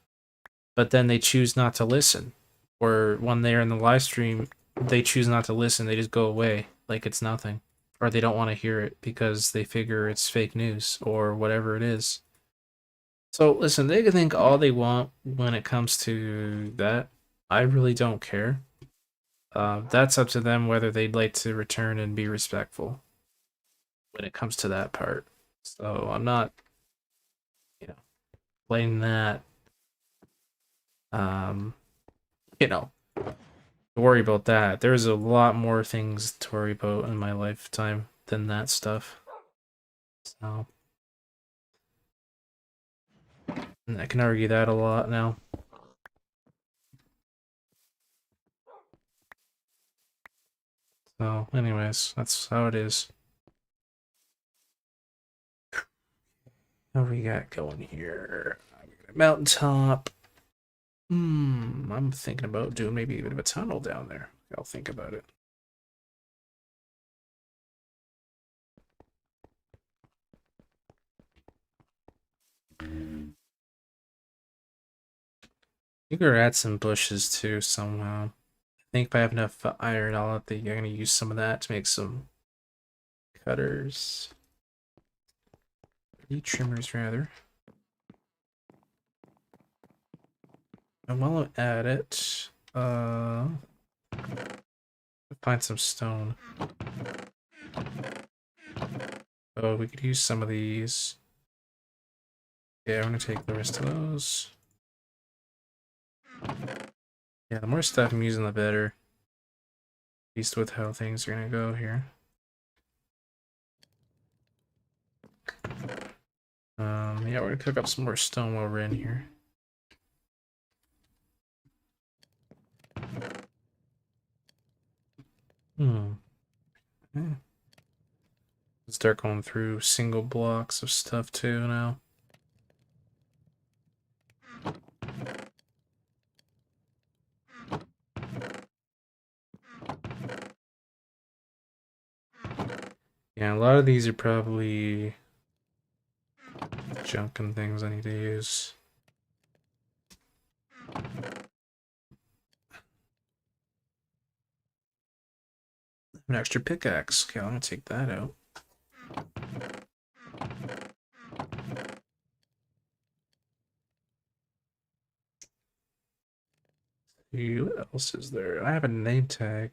but then they choose not to listen. Or when they're in the live stream, they choose not to listen, they just go away like it's nothing. or they don't want to hear it because they figure it's fake news or whatever it is. So listen, they can think all they want when it comes to that. I really don't care. That's up to them whether they'd like to return and be respectful when it comes to that part. So I'm not, you know, playing that. Um, you know, worry about that. There's a lot more things to worry about in my lifetime than that stuff. So, and I can argue that a lot now. So, anyways, that's how it is. What we got going here? Mountaintop. I'm thinking about doing maybe a bit of a tunnel down there. I'll think about it. You could add some bushes too somehow. I think if I have enough iron, I'm gonna use some of that to make some cutters. Tree trimmers rather. And while I'm at it, find some stone. Oh, we could use some of these. Yeah, I'm gonna take the rest of those. Yeah, the more stuff I'm using, the better. At least with how things are gonna go here. Yeah, we're gonna cook up some more stone while we're in here. Yeah. Start going through single blocks of stuff too now. Yeah, a lot of these are probably junk and things I need to use. An extra pickaxe. Okay, I'm gonna take that out. What else is there? I have a name tag.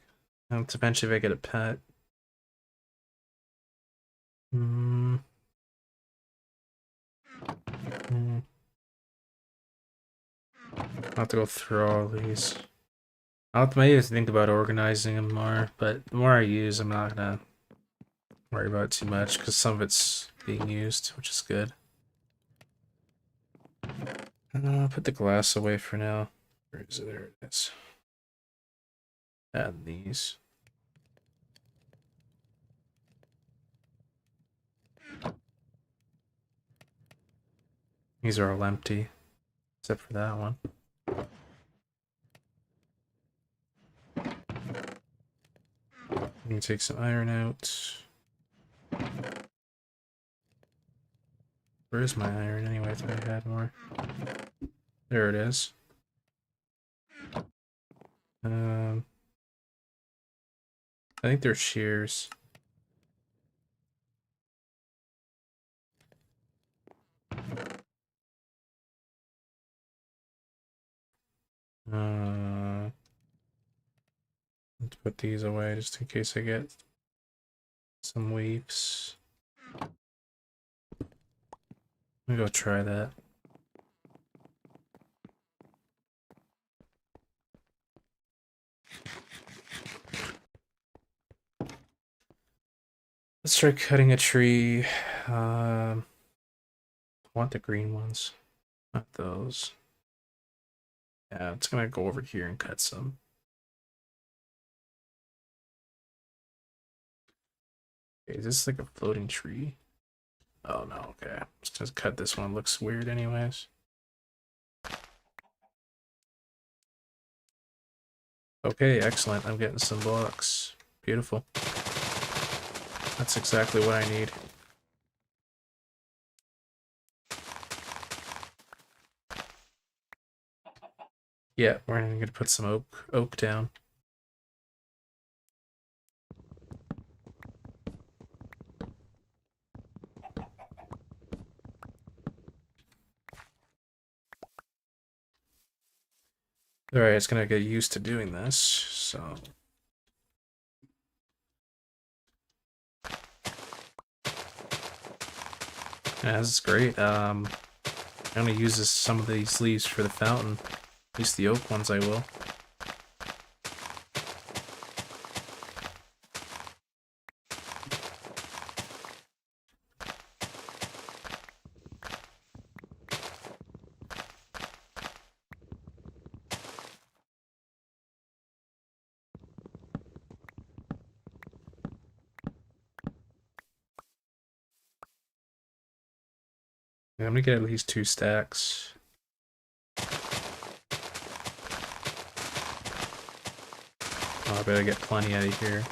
That's eventually if I get a pet. I'll have to go through all these. I'll have to maybe think about organizing them more, but the more I use, I'm not gonna worry about it too much because some of it's being used, which is good. I'll put the glass away for now. Where is it? There it is. Add these. These are all empty, except for that one. I'm gonna take some iron out. Where's my iron anyway? I thought I had more. There it is. I think they're shears. Let's put these away just in case I get some weaves. Let me go try that. Let's try cutting a tree. I want the green ones, not those. Yeah, it's gonna go over here and cut some. Okay, is this like a floating tree? Oh no, okay. Let's just cut this one. It looks weird anyways. Okay, excellent. I'm getting some blocks. Beautiful. That's exactly what I need. Yeah, we're gonna put some oak down. Alright, it's gonna get used to doing this, so. Yeah, this is great. I'm gonna use some of these leaves for the fountain. At least the oak ones I will. Yeah, I'm gonna get at least 2 stacks. Oh, I better get plenty out of here.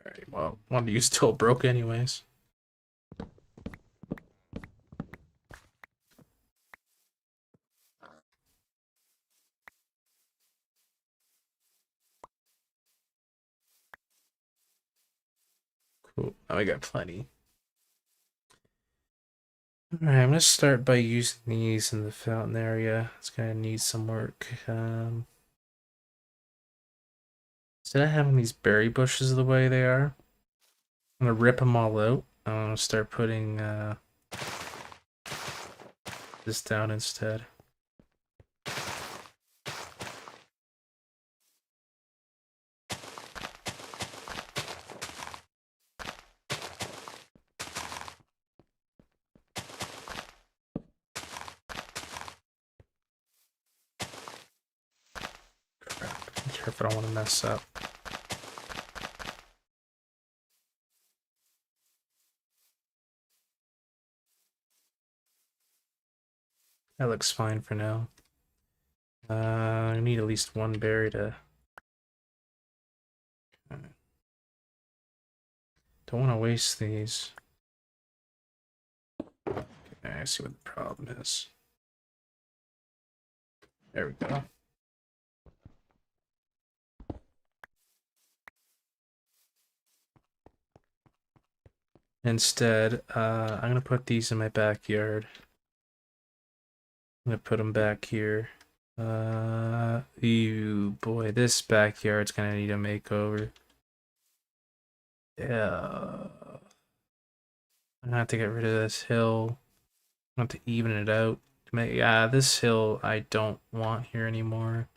Alright, well, one of you still broke anyways. Cool, now I got plenty. Alright, I'm gonna start by using these in the fountain area. It's gonna need some work. Instead of having these berry bushes the way they are, I'm gonna rip them all out. I'm gonna start putting this down instead. Crap, be careful, I don't want to mess up. That looks fine for now. I need at least one berry to... Don't want to waste these. Okay, I see what the problem is. There we go. Instead, I'm going to put these in my backyard. I'm going to put them back here. Ew, boy, this backyard's going to need a makeover. Yeah. I'm gonna have to get rid of this hill. I have to even it out. Yeah, this hill I don't want here anymore.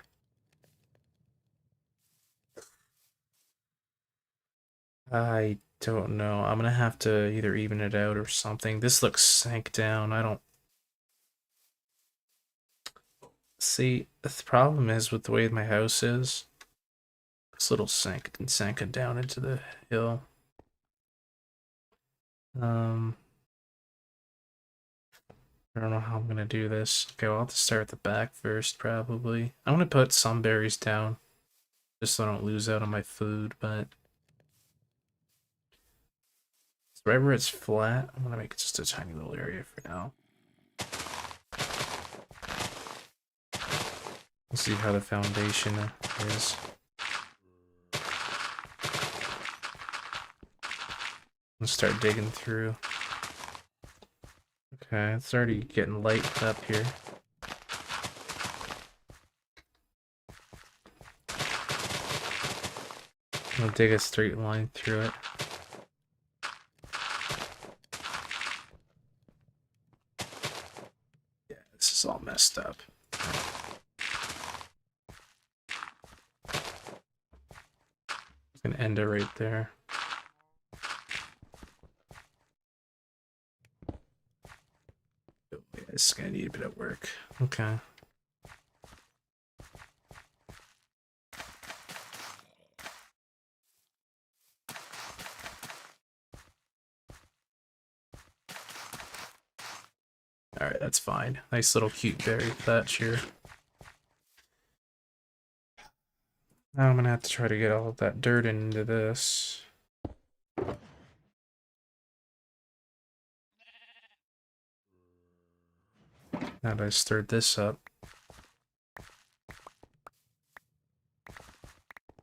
I don't know. I'm gonna have to either even it out or something. This looks sank down. I don't see. The problem is with the way my house is. This little sank down into the hill. I don't know how I'm gonna do this. Okay, well, I'll have to start at the back first, probably. I'm gonna put some berries down, just so I don't lose out on my food, but right where it's flat, I'm gonna make it just a tiny little area for now. We'll see how the foundation is. Let's start digging through. Okay, it's already getting light up here. I'll dig a straight line through it. Yeah, this is all messed up. I'm gonna end it right there. Oh, yeah, this is gonna need a bit of work. Okay. Alright, that's fine. Nice little cute berry thatch here. Now I'm gonna have to try to get all of that dirt into this. Now that I stirred this up.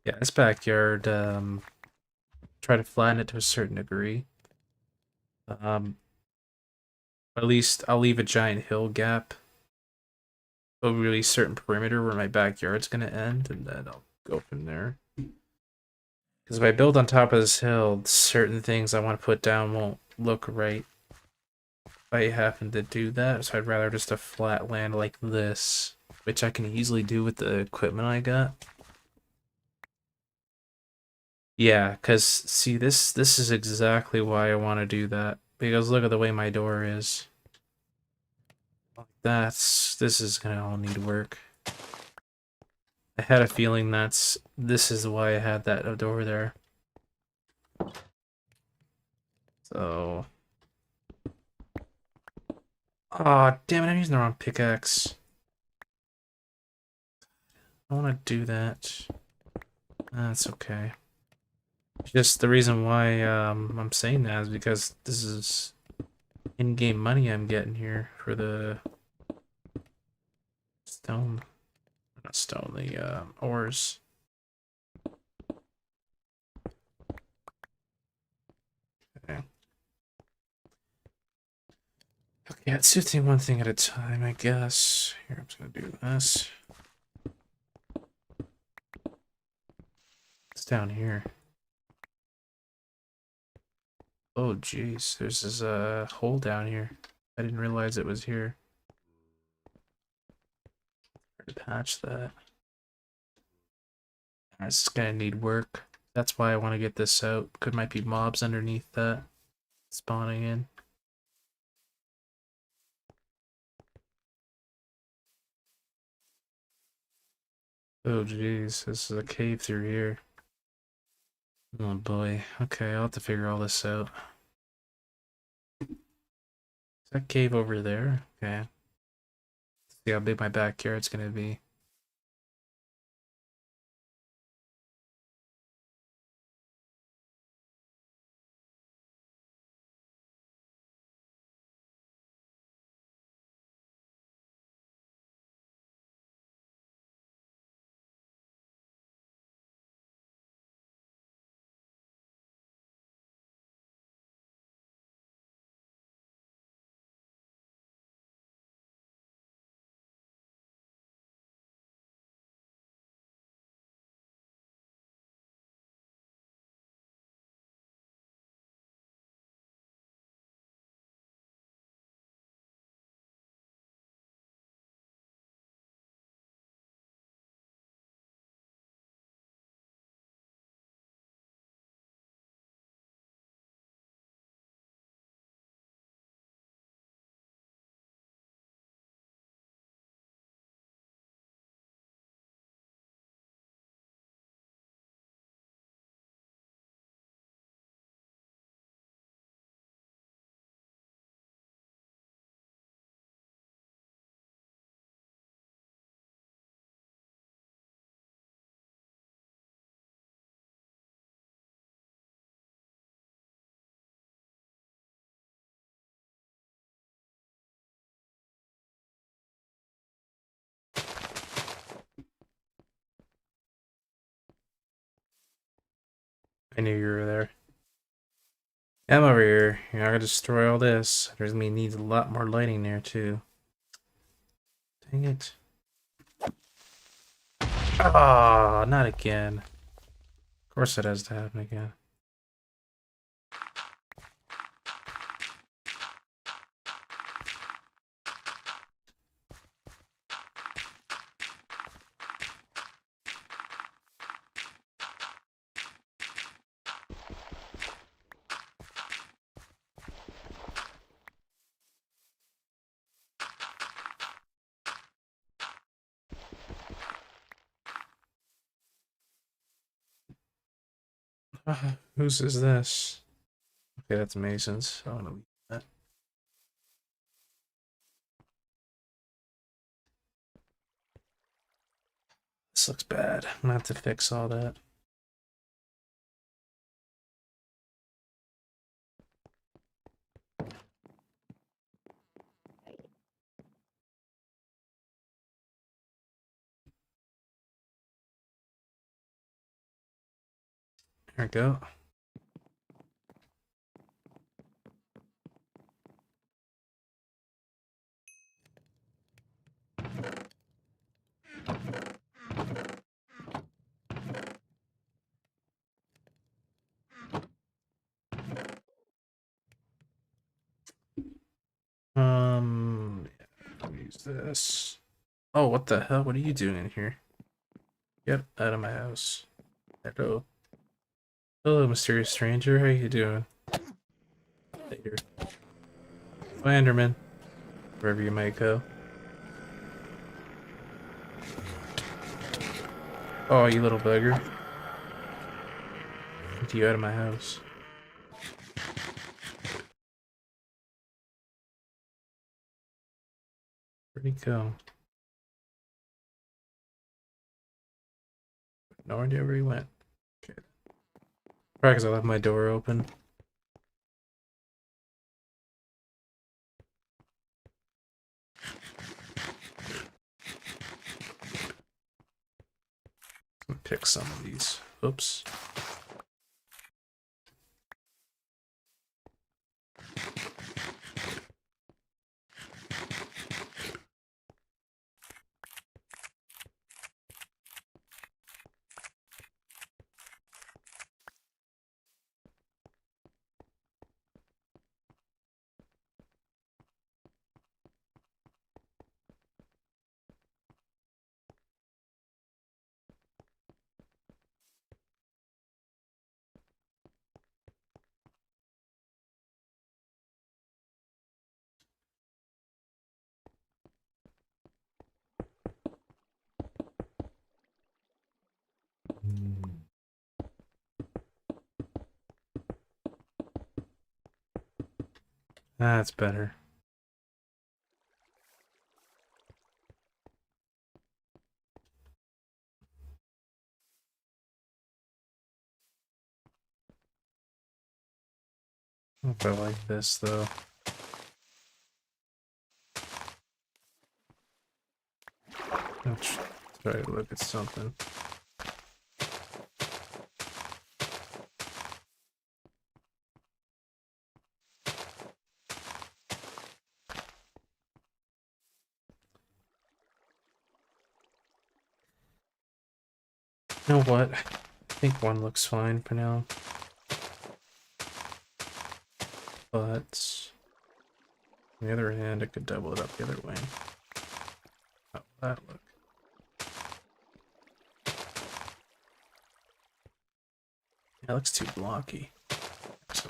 Yeah, this backyard, try to flatten it to a certain degree. Um, at least I'll leave a giant hill gap over a really certain perimeter where my backyard's gonna end, and then I'll go from there. Because if I build on top of this hill, certain things I want to put down won't look right if I happen to do that. So I'd rather just a flat land like this, which I can easily do with the equipment I got. Yeah, because see, this is exactly why I want to do that. Because look at the way my door is. This is gonna all need work. I had a feeling this is why I had that door there. So, oh damn it! I'm using the wrong pickaxe. I want to do that. That's okay. Just the reason why I'm saying that is because this is in-game money I'm getting here for the stone, not stone, the ores. Okay. Okay, let's do thing one thing at a time, I guess. Here, I'm just gonna do this. It's down here. Oh, jeez, there's this hole down here. I didn't realize it was here. Hard to patch that. It's gonna need work. That's why I want to get this out. Could might be mobs underneath that spawning in. Oh jeez, this is a cave through here. Oh boy. Okay, I'll have to figure all this out. Is that cave over there? Okay. Let's see how big my backyard's gonna be. I knew you were there. I'm over here. You're not gonna destroy all this. There's gonna need a lot more lighting there too. Dang it. Ah, oh, not again. Of course it has to happen again. Whose is this? Okay, that's Mason's. I want to leave that. this looks bad. I'm gonna have to fix all that. There we go. Use this. Oh, what the hell? What are you doing in here? Get out of my house. Hello. Hello, mysterious stranger. How you doing? Later. Slenderman. Wherever you might go. Oh, you little bugger. Get you out of my house. Where'd he go? No idea where he went. Okay. Probably because I left my door open. Pick some of these. Oops. That's better. I don't know if I like this though. Let's try to look at something. You know what? I think one looks fine for now. But on the other hand, I could double it up the other way. How will that look? Yeah, it looks too blocky. So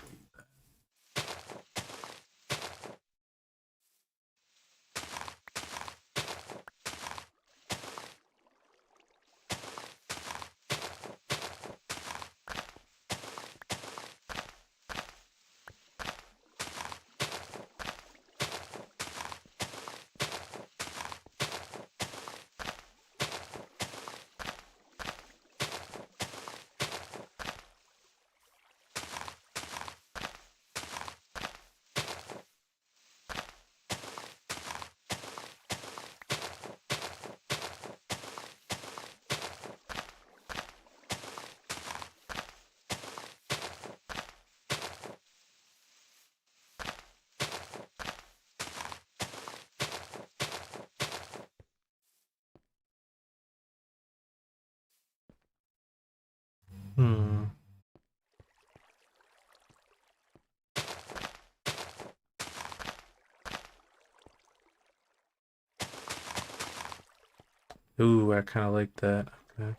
hmm. Ooh, I kind of like that. Okay.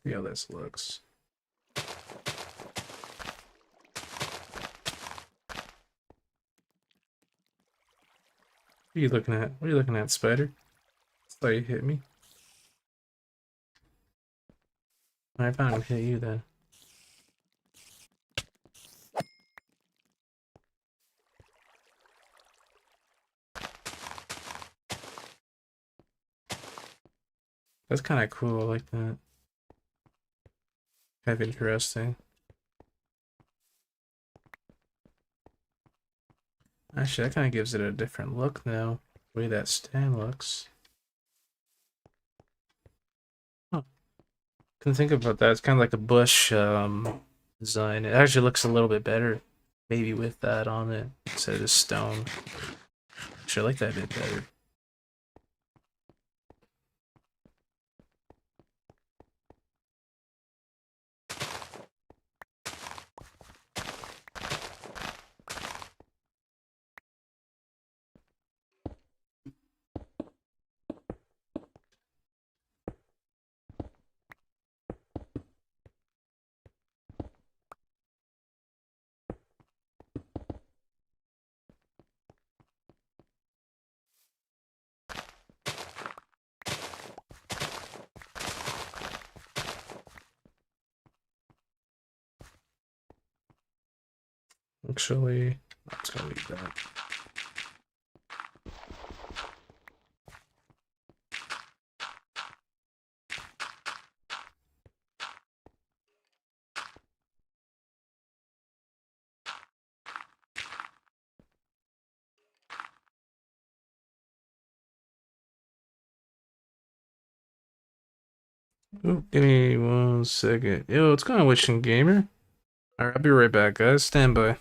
See how this looks. What are you looking at? What are you looking at, Spider? Saw you hit me. I found him hit you then. That's kind of cool. I like that. Kind of interesting. Actually, that kind of gives it a different look now. The way that stand looks. Huh. Couldn't think about that. It's kind of like a bush design. It actually looks a little bit better, maybe with that on it instead of the stone. Actually, I like that a bit better. Actually, let's go leave that. Oh, give me 1 second. Yo, it's kind of wishing gamer. Alright, I'll be right back, guys. Stand by.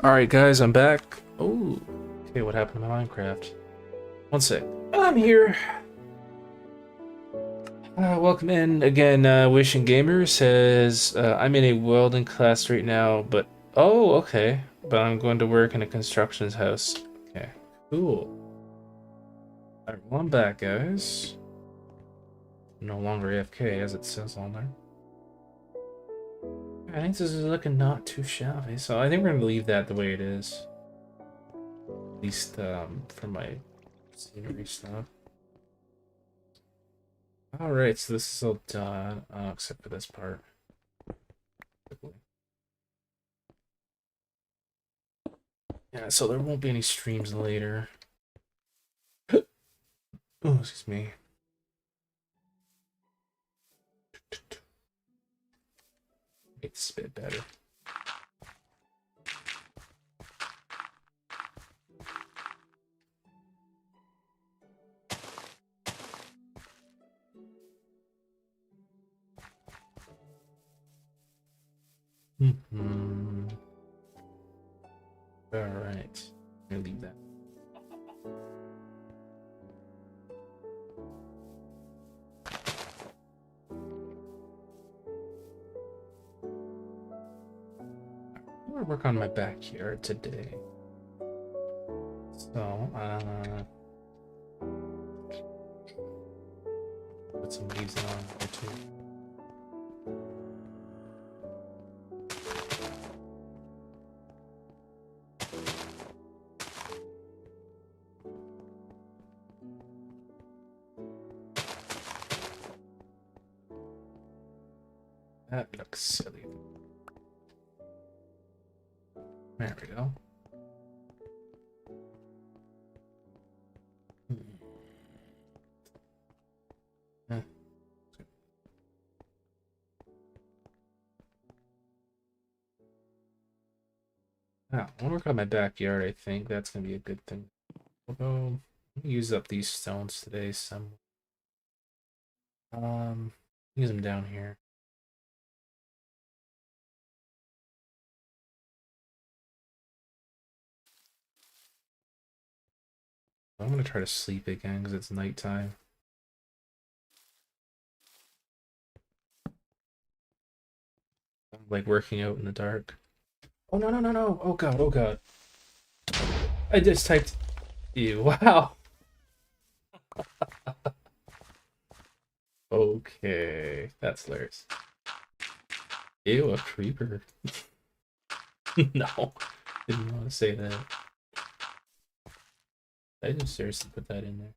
Alright guys, I'm back. Oh, okay, what happened to my Minecraft? One sec. I'm here. Welcome in again. Wishing Gamer says, I'm in a welding class right now, but... Oh, okay. But I'm going to work in a constructions house. Okay, cool. Alright, well, I'm back, guys. No longer AFK, as it says on there. I think this is looking not too shabby, so I think we're gonna leave that the way it is. At least, for my scenery stuff. Alright, so this is all done, except for this part. Yeah, so there won't be any streams later. Oh, excuse me. Make this a bit better. Alright. I'm gonna leave that. I'm gonna work on my backyard today. So, put some leaves on there too. That looks silly. There we go. Now, I want to work on my backyard, I think. That's going to be a good thing. Although, use up these stones today some. Use them down here. I'm going to try to sleep again because it's nighttime. I'm like working out in the dark. Oh, no, no, no, no. Oh, God. Oh, God. I just typed... Ew. Wow. Okay. That's hilarious. Ew, a creeper. No. Didn't want to say that. I just seriously put that in there.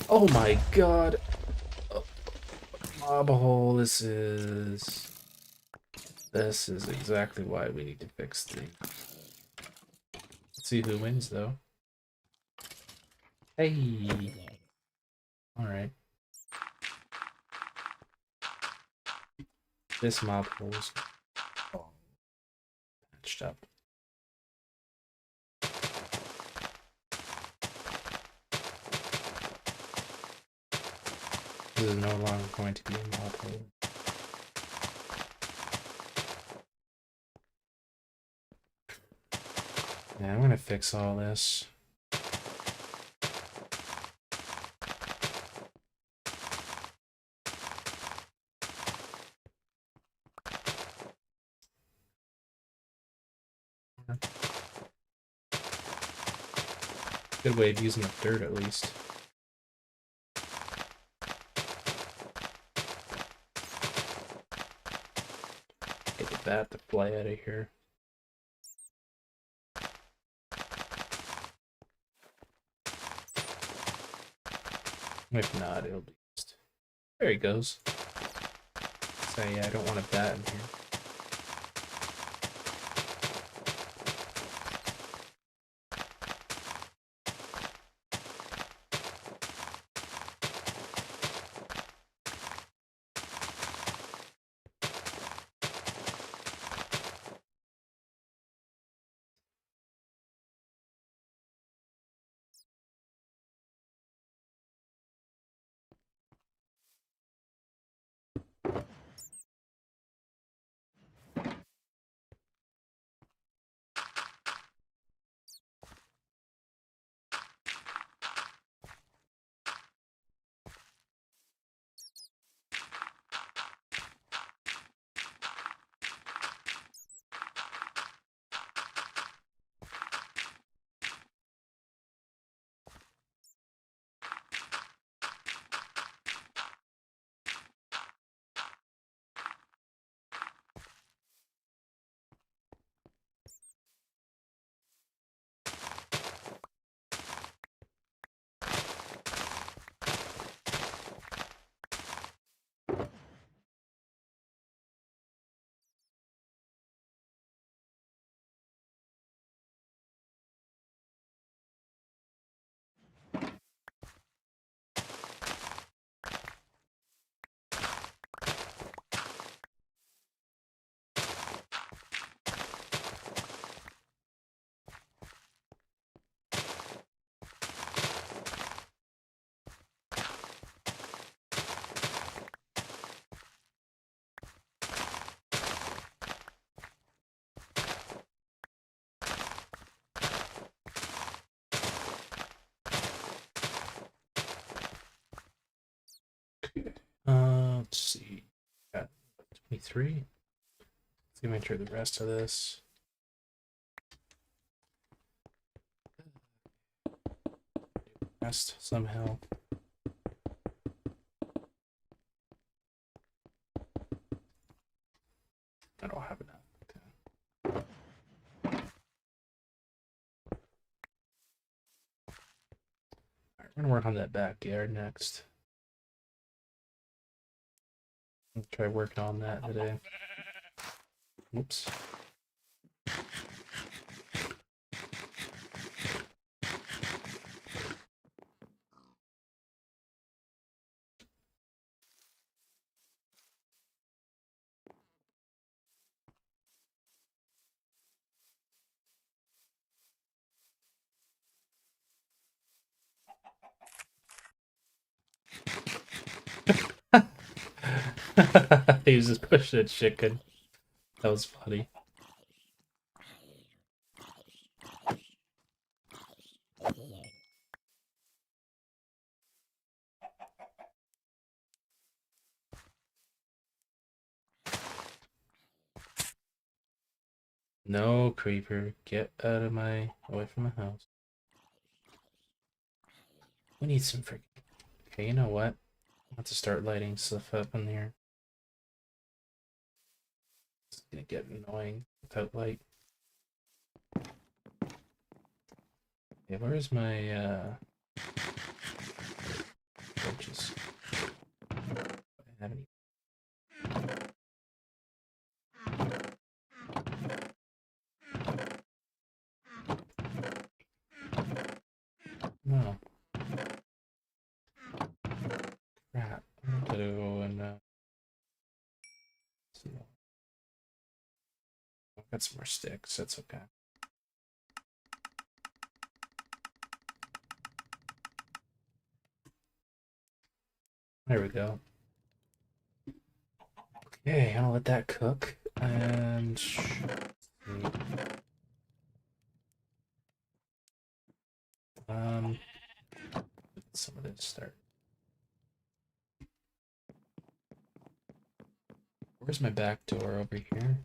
Oh my god. Oh, mob hole, this is exactly why we need to fix things. Let's see who wins though. Hey. Alright. This mob hole is all patched up. This is no longer going to be a mob hole. Yeah, I'm gonna fix all this. Good way of using the dirt at least. Get the bat to fly out of here. If not, it'll be just There he goes. So yeah, I don't want a bat in here. Let's see. Got 23. Let's see, enter the rest of this. Rest somehow. I don't have enough. Okay. Alright, we're gonna work on that backyard next. I'll try working on that today. Oops. He was just pushing a chicken. That was funny. No, creeper, get out of my away from my house. We need some freaking. Okay, you know what? I want to start lighting stuff up in here. It's gonna get annoying without light. Okay, where's my torches? I have any. No. Crap. I'm gonna go and see. I've got some more sticks, that's okay. There we go. Okay, I'll let that cook. And some of this start. Where's my back door over here?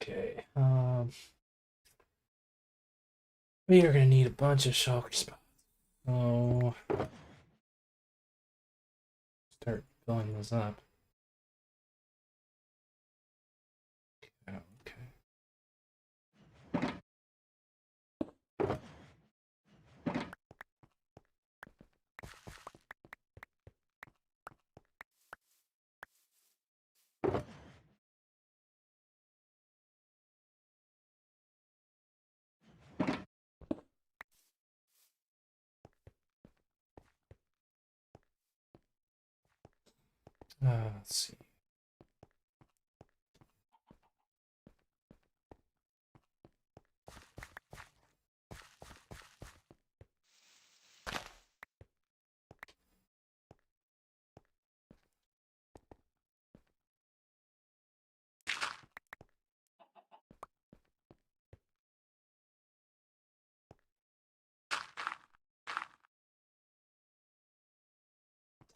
Okay. We are gonna need a bunch of shulker spots. So start filling those up. Okay. Let's see.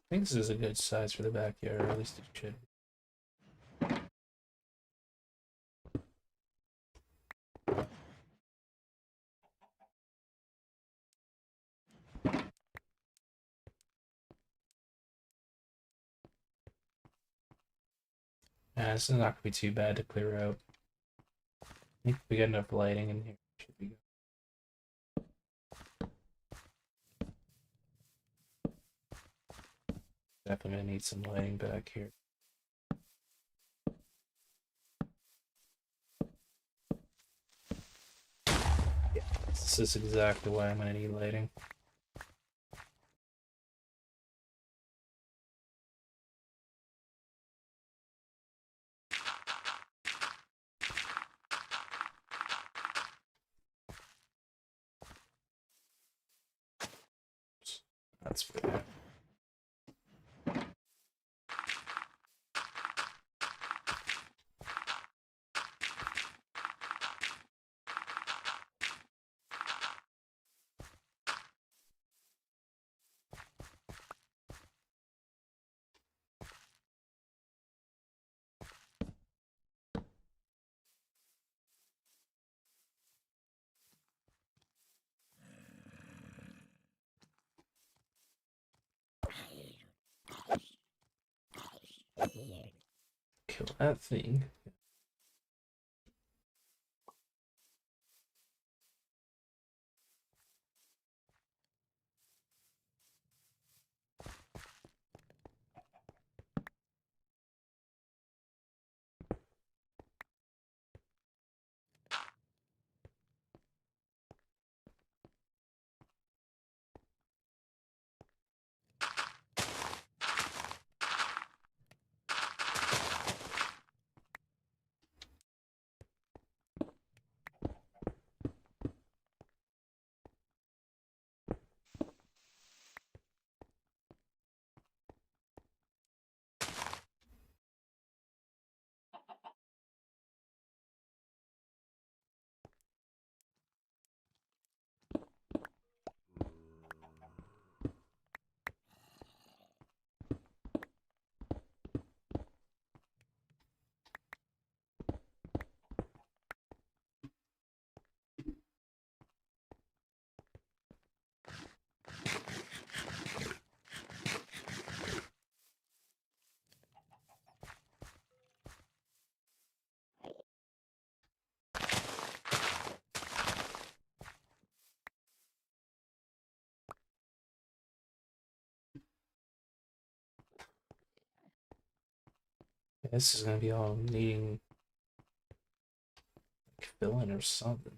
I think this is a good size for the backyard, or at least it should. Yeah, this is not gonna be too bad to clear out. I think we got enough lighting in here. Should be good. Definitely gonna need some lighting back here. Yeah, this is exactly why I'm gonna need lighting. That's fair. Kill that thing. This is gonna be all needing like filling or something.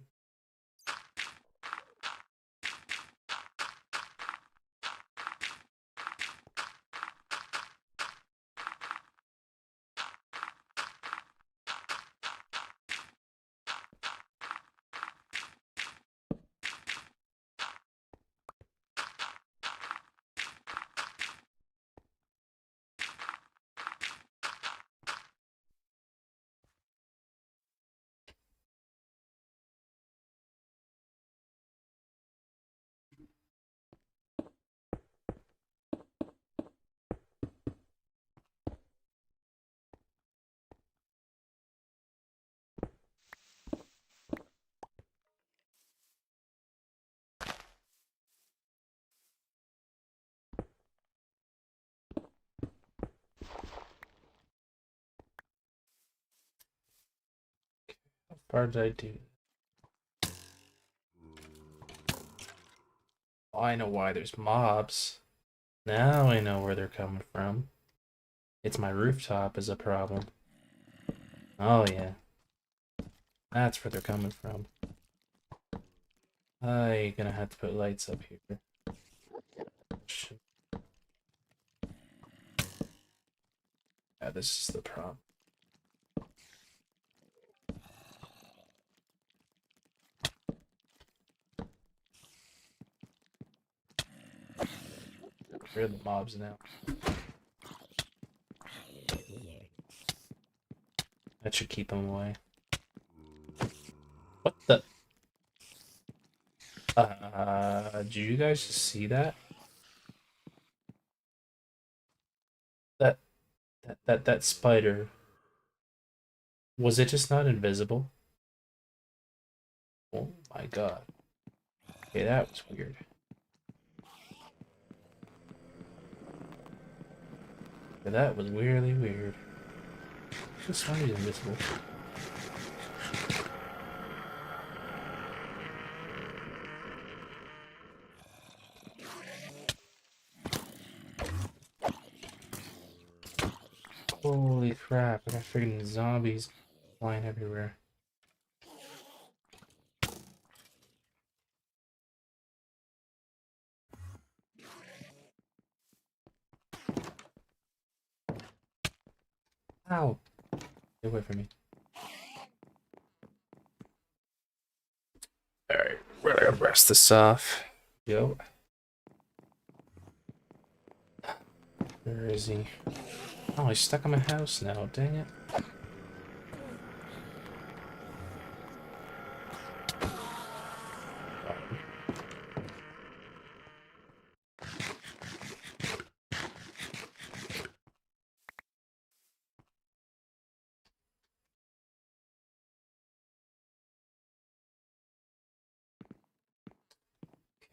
part did I do? Oh, I know why there's mobs. Now I know where they're coming from. It's my rooftop is a problem. Oh yeah. That's where they're coming from. I'm gonna have to put lights up here. Yeah, this is the problem. Where are the mobs now? That should keep them away. What the? Did you guys just see that? That spider. Was it just not invisible? Oh my god. Okay, that was weird. Yeah, that was weirdly weird. The spider's invisible. Holy crap, I got freaking zombies flying everywhere. Ow! Get away from me. Alright, we're gonna rest this off. Yo. Where is he? Oh, he's stuck in my house now, dang it.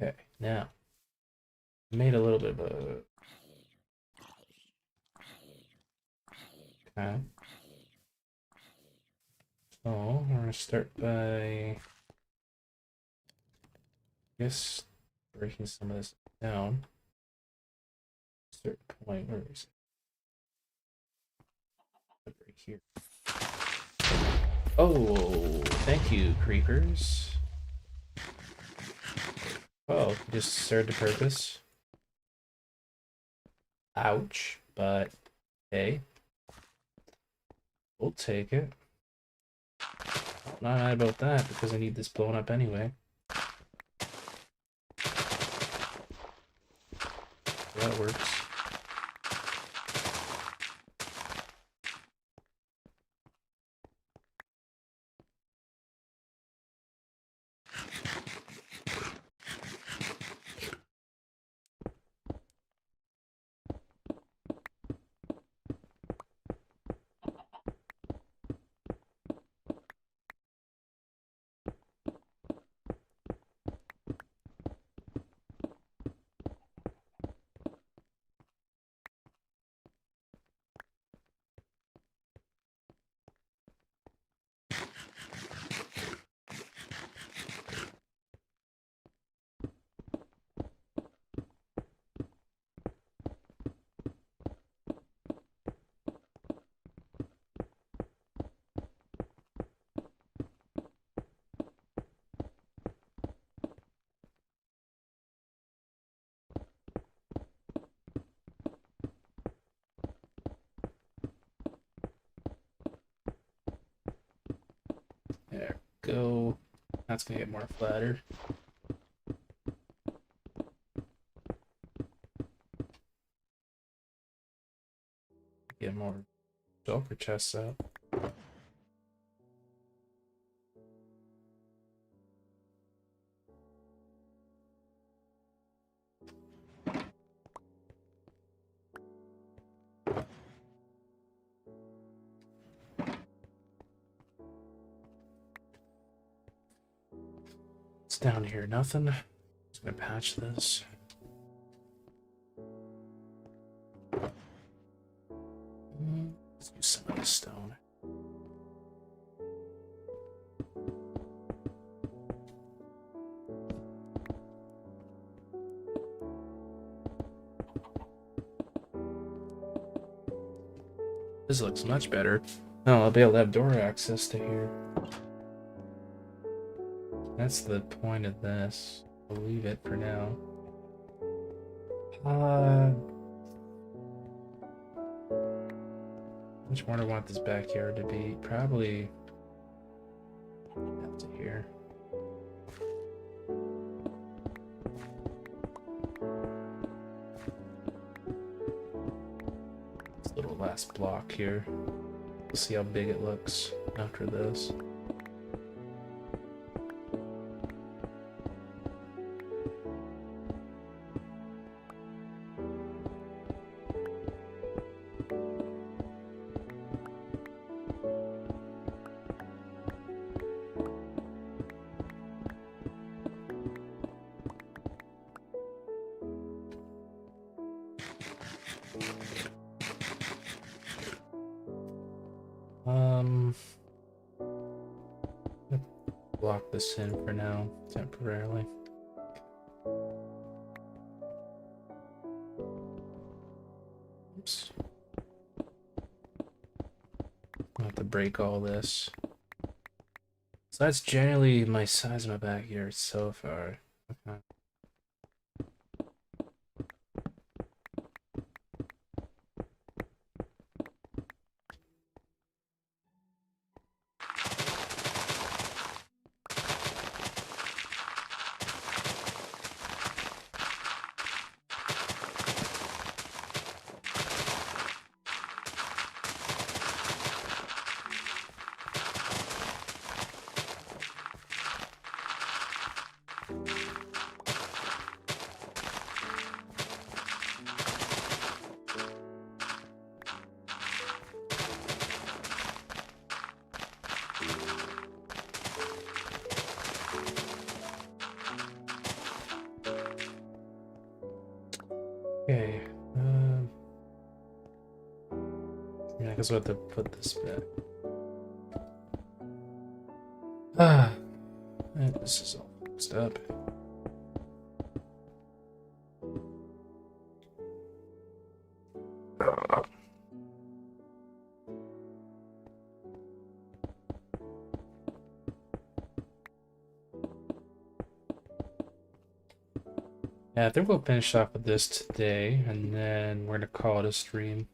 Okay, now. Made a little bit of a... Okay. So, we're gonna start by... I guess breaking some of this down. Certain point, where is it? Right here. Oh, thank you, creepers. Oh, just served a purpose. Ouch, but hey, we'll take it. Not mad about that because I need this blown up anyway. So that works. There we go. That's gonna get more flattered. Get more shulker chests out. It's down here, nothing. Just gonna patch this. Let's use some of this stone. This looks much better. Oh, I'll be able to have door access to here. That's the point of this. I'll leave it for now. How much more do I want this backyard to be? Probably up to here. This little last block here. We'll see how big it looks after this. Block this in for now, temporarily. Oops. I'll have to break all this. So that's generally my size of my backyard so far. Okay. Okay. Yeah, I guess we'll have to put this back. This is all mixed up. Yeah, I think we'll finish off with this today, and then we're gonna call it a stream.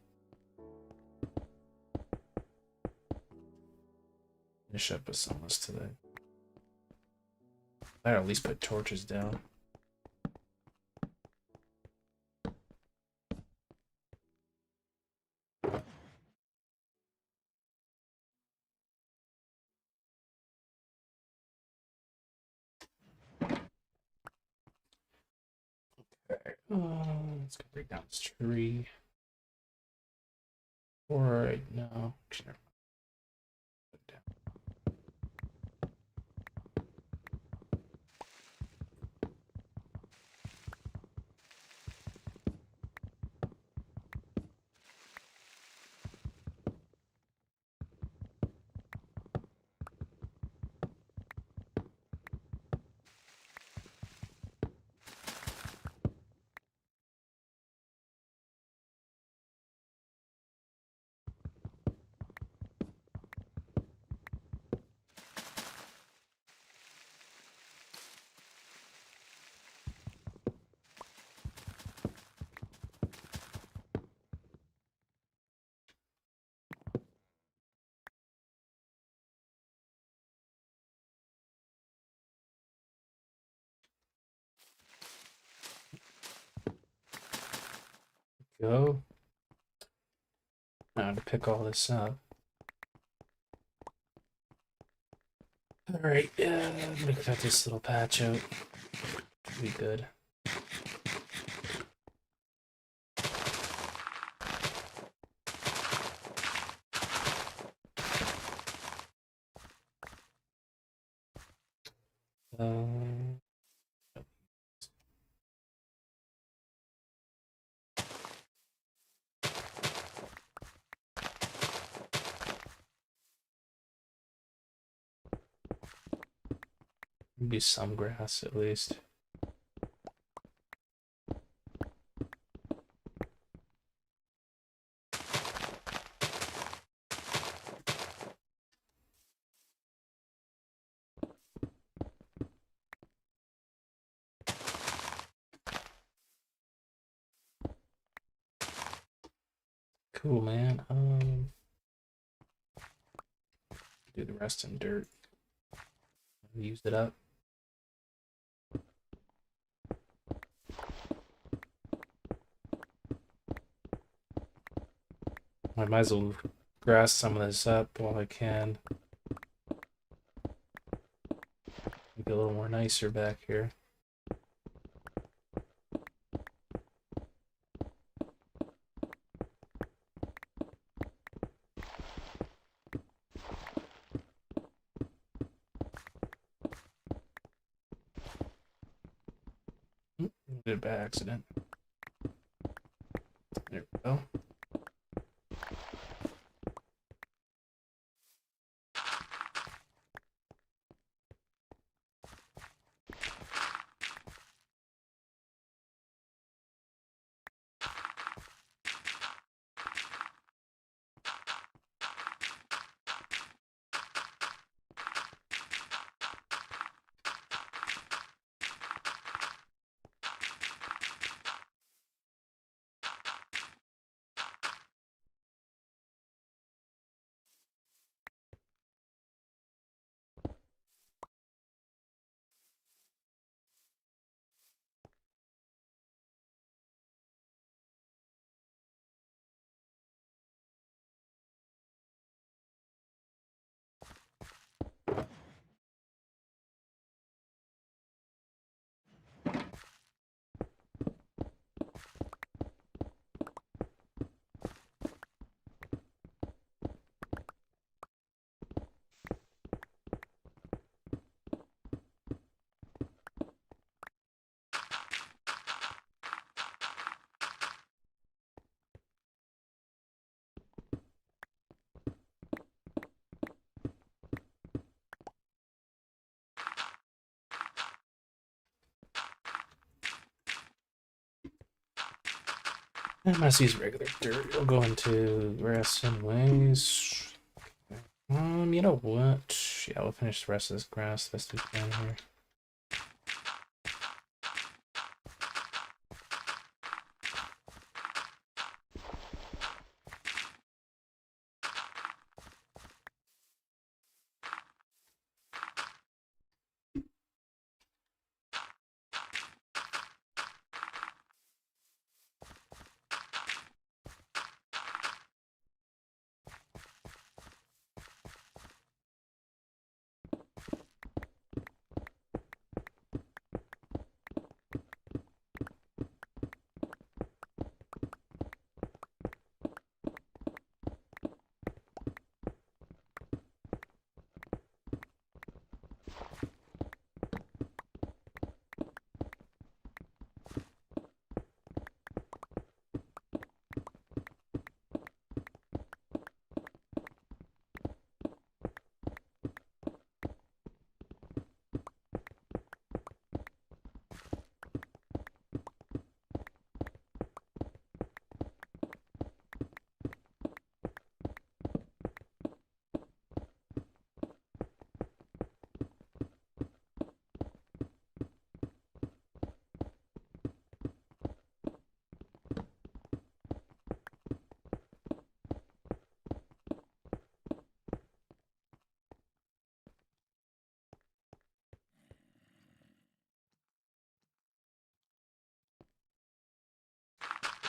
Finish up with some of this today. I'd at least put torches down. Okay. Let's go break down this tree. Alright, no. Actually, never mind. Put it down. Go. Now to pick all this up. Alright, yeah, I'm gonna cut this little patch out. Should be good. Maybe some grass at least. cool, man. Do the rest in dirt. Used it up. I might as well grass some of this up while I can. Make it a little more nicer back here. Did it by accident. There we go. I might use regular dirt. It'll go into grass anyways. You know what? Yeah, we'll finish the rest of this grass. Best we can here.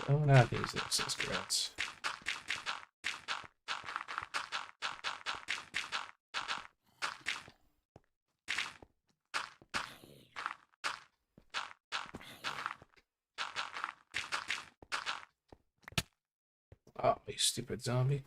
Oh, not these excess grass. Oh, you stupid zombie.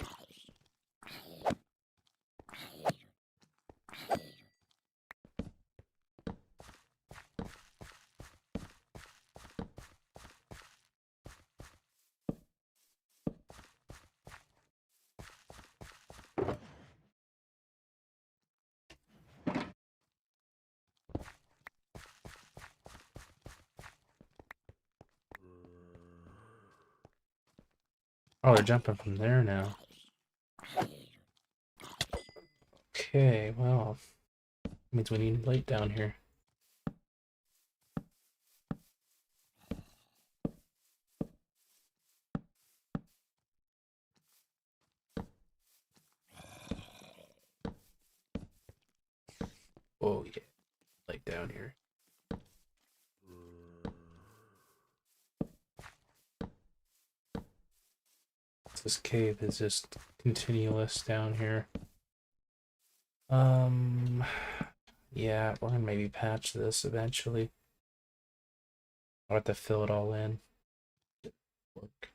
Oh, they're jumping from there now. Okay, well, means we need light down here. Oh yeah, like down here. This cave is just continuous down here. Yeah, we're gonna maybe patch this eventually. I'll have to fill it all in. Look.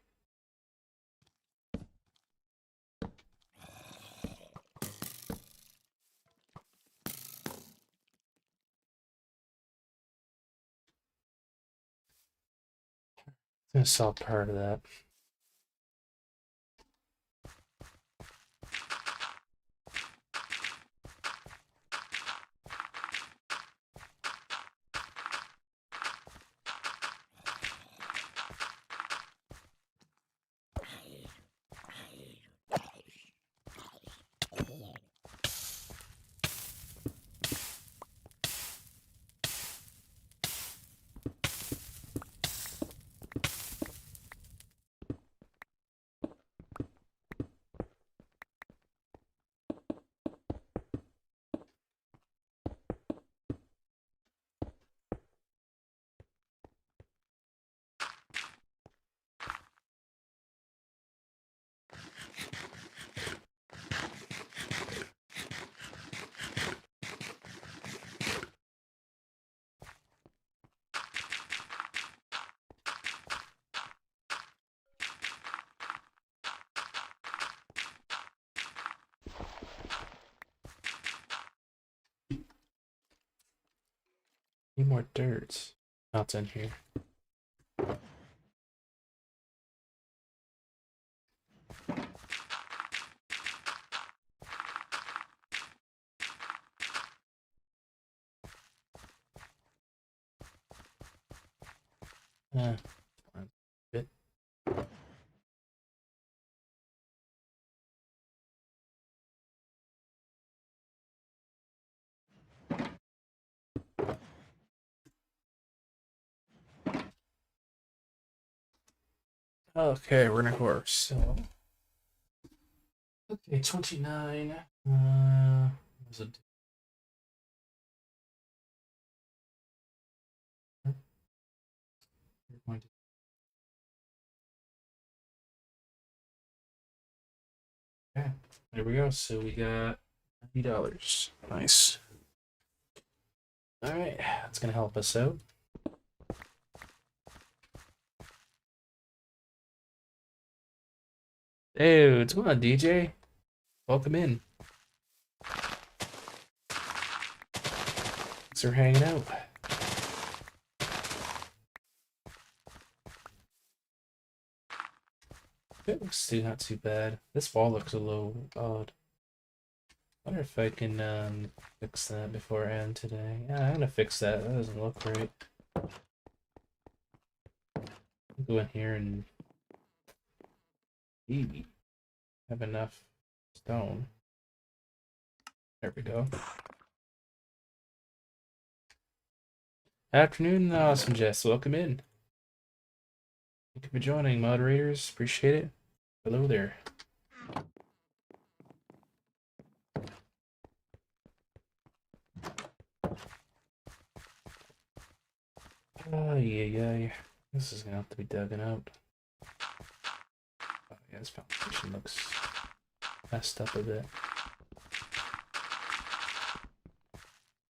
I'm gonna sell part of that. Need more dirt. Not in here. Bit. Okay, we're gonna horse. So, okay, 29. Was it? Okay, there we go. So we got $90. Nice. All right, that's gonna help us out. Hey, what's going on, DJ? Welcome in. Thanks for hanging out. It looks not too bad. This wall looks a little odd. I wonder if I can fix that before I end today. Yeah, I'm gonna fix that. That doesn't look right. Go in here and maybe have enough stone. There we go. Afternoon, awesome Jess. Welcome in. Thank you for joining, moderators. Appreciate it. Hello there. Oh, yeah. This is gonna have to be dug out. Oh, yeah, this foundation looks messed up a bit.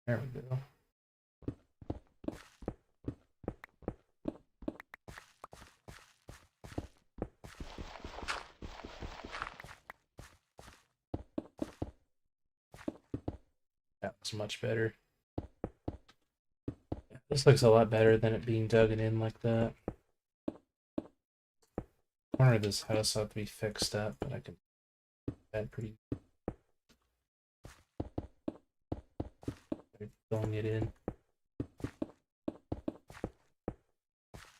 There we go. That was much better. This looks a lot better than it being dug in like that. Corner of this house will have to be fixed up, but I can add pretty. Filling it in.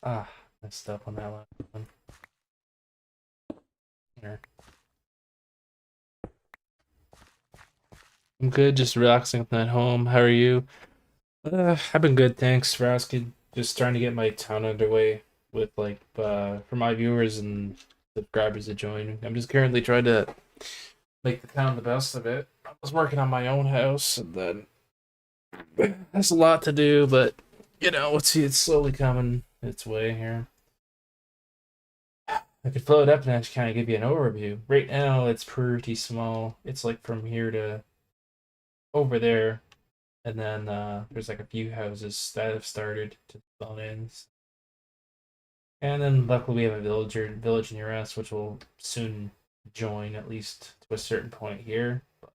Ah, messed up on that last one. Here. I'm good, just relaxing at home. How are you? I've been good, thanks for asking. Just trying to get my town underway with for my viewers and subscribers to join. I'm just currently trying to make the town the best of it. I was working on my own house and then There's a lot to do, but you know, let's see, it's slowly coming its way here. I could float up and actually kind of give you an overview. Right now, it's pretty small. It's like from here to over there, and then there's like a few houses that have started to spawn in. And then luckily we have a village near us, which will soon join, at least to a certain point here. But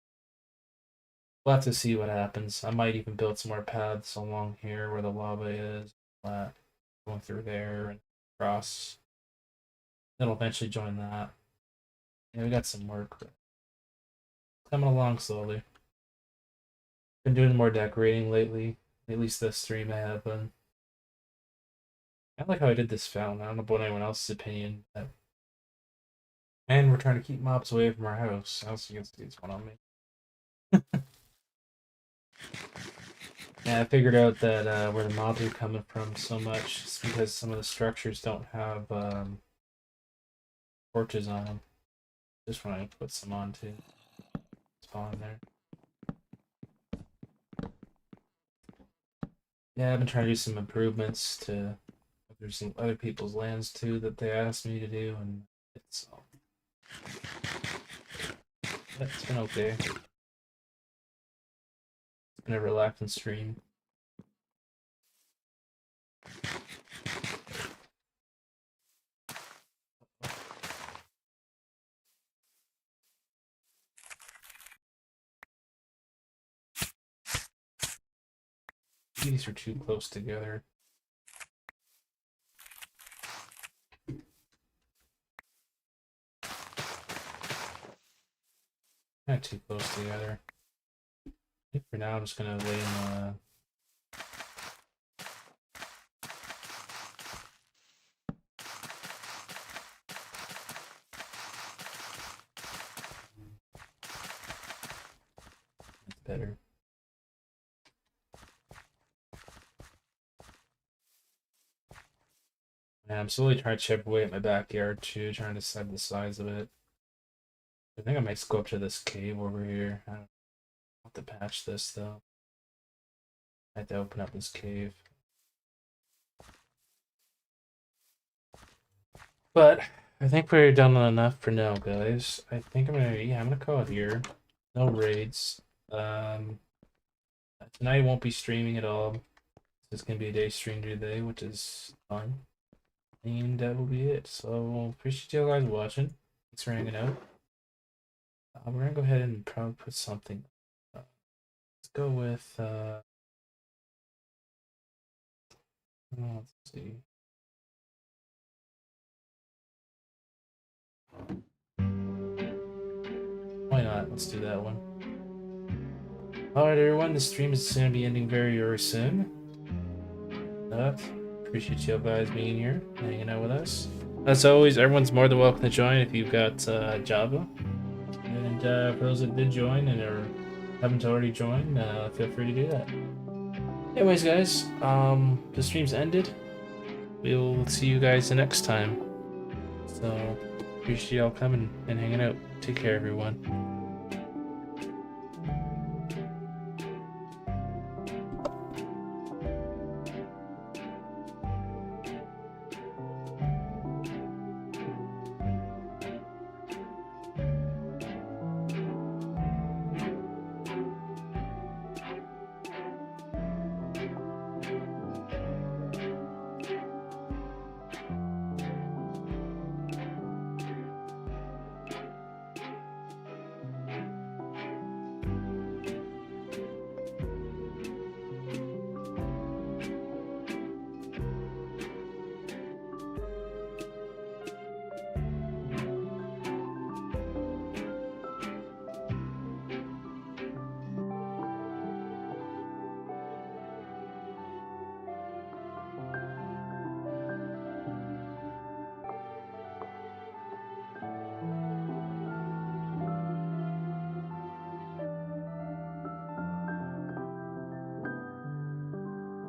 we'll have to see what happens. I might even build some more paths along here where the lava is, going through there and across. It'll eventually join that. Yeah, we got some work, but coming along slowly. Been doing more decorating lately. At least this stream I have been. I like how I did this fountain. I don't know about anyone else's opinion, but... And we're trying to keep mobs away from our house. I also get these one on me. Yeah, I figured out that where the mobs are coming from so much is because some of the structures don't have torches on them. Just want to put some on too. Spawn there. Yeah, I've been trying to do some improvements to there's some other people's lands too that they asked me to do, and it's been okay. It's been a relaxing stream. These are too close together. Not too close together. I think for now I'm just gonna lay in it's better. And I'm slowly trying to chip away at my backyard too, trying to decide the size of it. I think I might go up to this cave over here. I don't have to patch this though. I have to open up this cave. But I think we're done enough for now, guys. I think I'm gonna call it here. No raids. Tonight I won't be streaming at all. It's gonna be a day stream today, which is fun. And that will be it. So appreciate you guys watching. Thanks for hanging out. We're gonna go ahead and probably put something. Let's go with let's see. Why not? Let's do that one. Alright everyone, the stream is going to be ending very, very soon. Appreciate you guys being here, hanging out with us. As always, everyone's more than welcome to join if you've got Java. And for those that did join and haven't already joined, feel free to do that. Anyways, guys, the stream's ended. We'll see you guys the next time. So, appreciate y'all coming and hanging out. Take care, everyone.